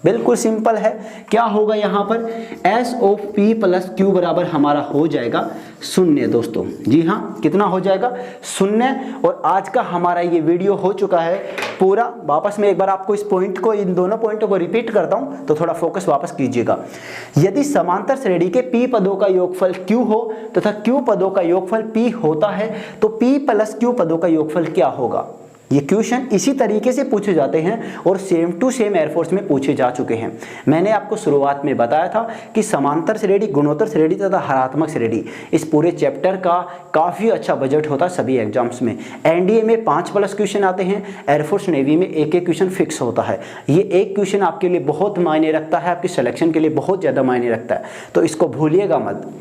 बिल्कुल सिंपल है, क्या होगा यहाँ पर, S of P plus Q बराबर हमारा हो जाएगा 0 दोस्तों। जी हाँ, कितना हो जाएगा, 0। और आज का हमारा ये वीडियो हो चुका है पूरा। वापस मैं एक बार आपको इस पॉइंट को, इन दोनों पॉइंटों को रिपीट करता हूँ तो थोड़ा फोकस वापस कीजिएगा। यदि समांतर श्रेणी के P पदों का योगफल Q हो तथा Q पदों का योगफल P होता है तो P प्लस Q पदों का योगफल क्या होगा। ये क्वेश्चन इसी तरीके से पूछे जाते हैं और सेम टू सेम एयरफोर्स में पूछे जा चुके हैं। मैंने आपको शुरुआत में बताया था कि समांतर श्रेणी, गुणोत्तर श्रेणी तथा हरात्मक श्रेणी, इस पूरे चैप्टर का काफ़ी अच्छा बजट होता है सभी एग्जाम्स में। एनडीए में 5+ क्वेश्चन आते हैं, एयरफोर्स नेवी में एक क्वेश्चन फिक्स होता है। ये एक क्वेश्चन आपके लिए बहुत मायने रखता है, आपके सिलेक्शन के लिए बहुत ज़्यादा मायने रखता है, तो इसको भूलिएगा मत।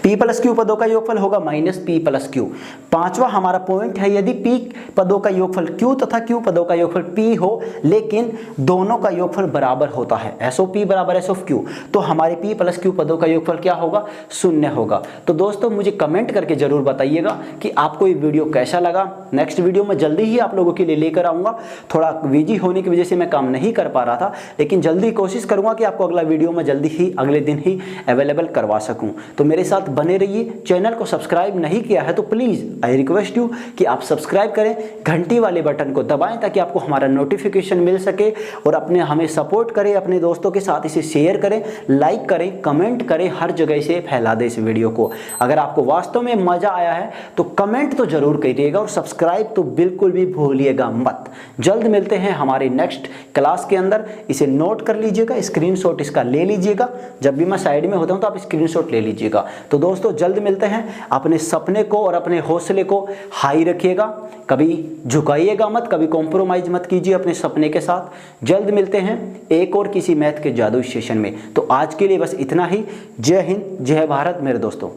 p प्लस क्यू पदों का योगफल होगा माइनस p प्लस क्यू। पांचवा हमारा पॉइंट है, यदि p पदों का योगफल q तथा q पदों का योगफल p हो लेकिन दोनों का योगफल बराबर होता है, SOP बराबर SOQ, तो हमारे p प्लस q पदों का योगफल क्या होगा, शून्य होगा। तो दोस्तों मुझे कमेंट करके जरूर बताइएगा कि आपको ये वीडियो कैसा लगा। नेक्स्ट वीडियो में जल्दी ही आप लोगों के लिए लेकर आऊँगा। थोड़ा बिजी होने की वजह से मैं काम नहीं कर पा रहा था, लेकिन जल्दी कोशिश करूँगा कि आपको अगला वीडियो में जल्दी ही अगले दिन ही अवेलेबल करवा सकूँ। तो मेरे साथ बने रहिए। चैनल को सब्सक्राइब नहीं किया है तो प्लीज़ आई रिक्वेस्ट यू कि आप सब्सक्राइब करें, घंटी वाले बटन को दबाएं ताकि आपको हमारा नोटिफिकेशन मिल सके, और अपने हमें सपोर्ट करें, अपने दोस्तों के साथ इसे शेयर करें, लाइक करें, कमेंट करें, हर जगह से फैला दें इस वीडियो को। अगर आपको वास्तव में मज़ा आया है तो कमेंट तो जरूर करिएगा और सब्सक्राइब तो बिल्कुल भी भूलिएगा मत। जल्द मिलते हैं हमारे नेक्स्ट क्लास के अंदर। इसे नोट कर लीजिएगा, स्क्रीनशॉट इसका ले लीजिएगा। जब भी मैं साइड में होता हूँ तो आप स्क्रीनशॉट ले लीजिएगा। तो दोस्तों जल्द मिलते हैं। अपने सपने को और अपने हौसले को हाई रखिएगा, कभी झुकाइएगा मत, कभी कॉम्प्रोमाइज मत कीजिए अपने सपने के साथ। जल्द मिलते हैं एक और किसी मैथ के जादू सेशन में। तो आज के लिए बस इतना ही। जय हिंद, जय भारत मेरे दोस्तों।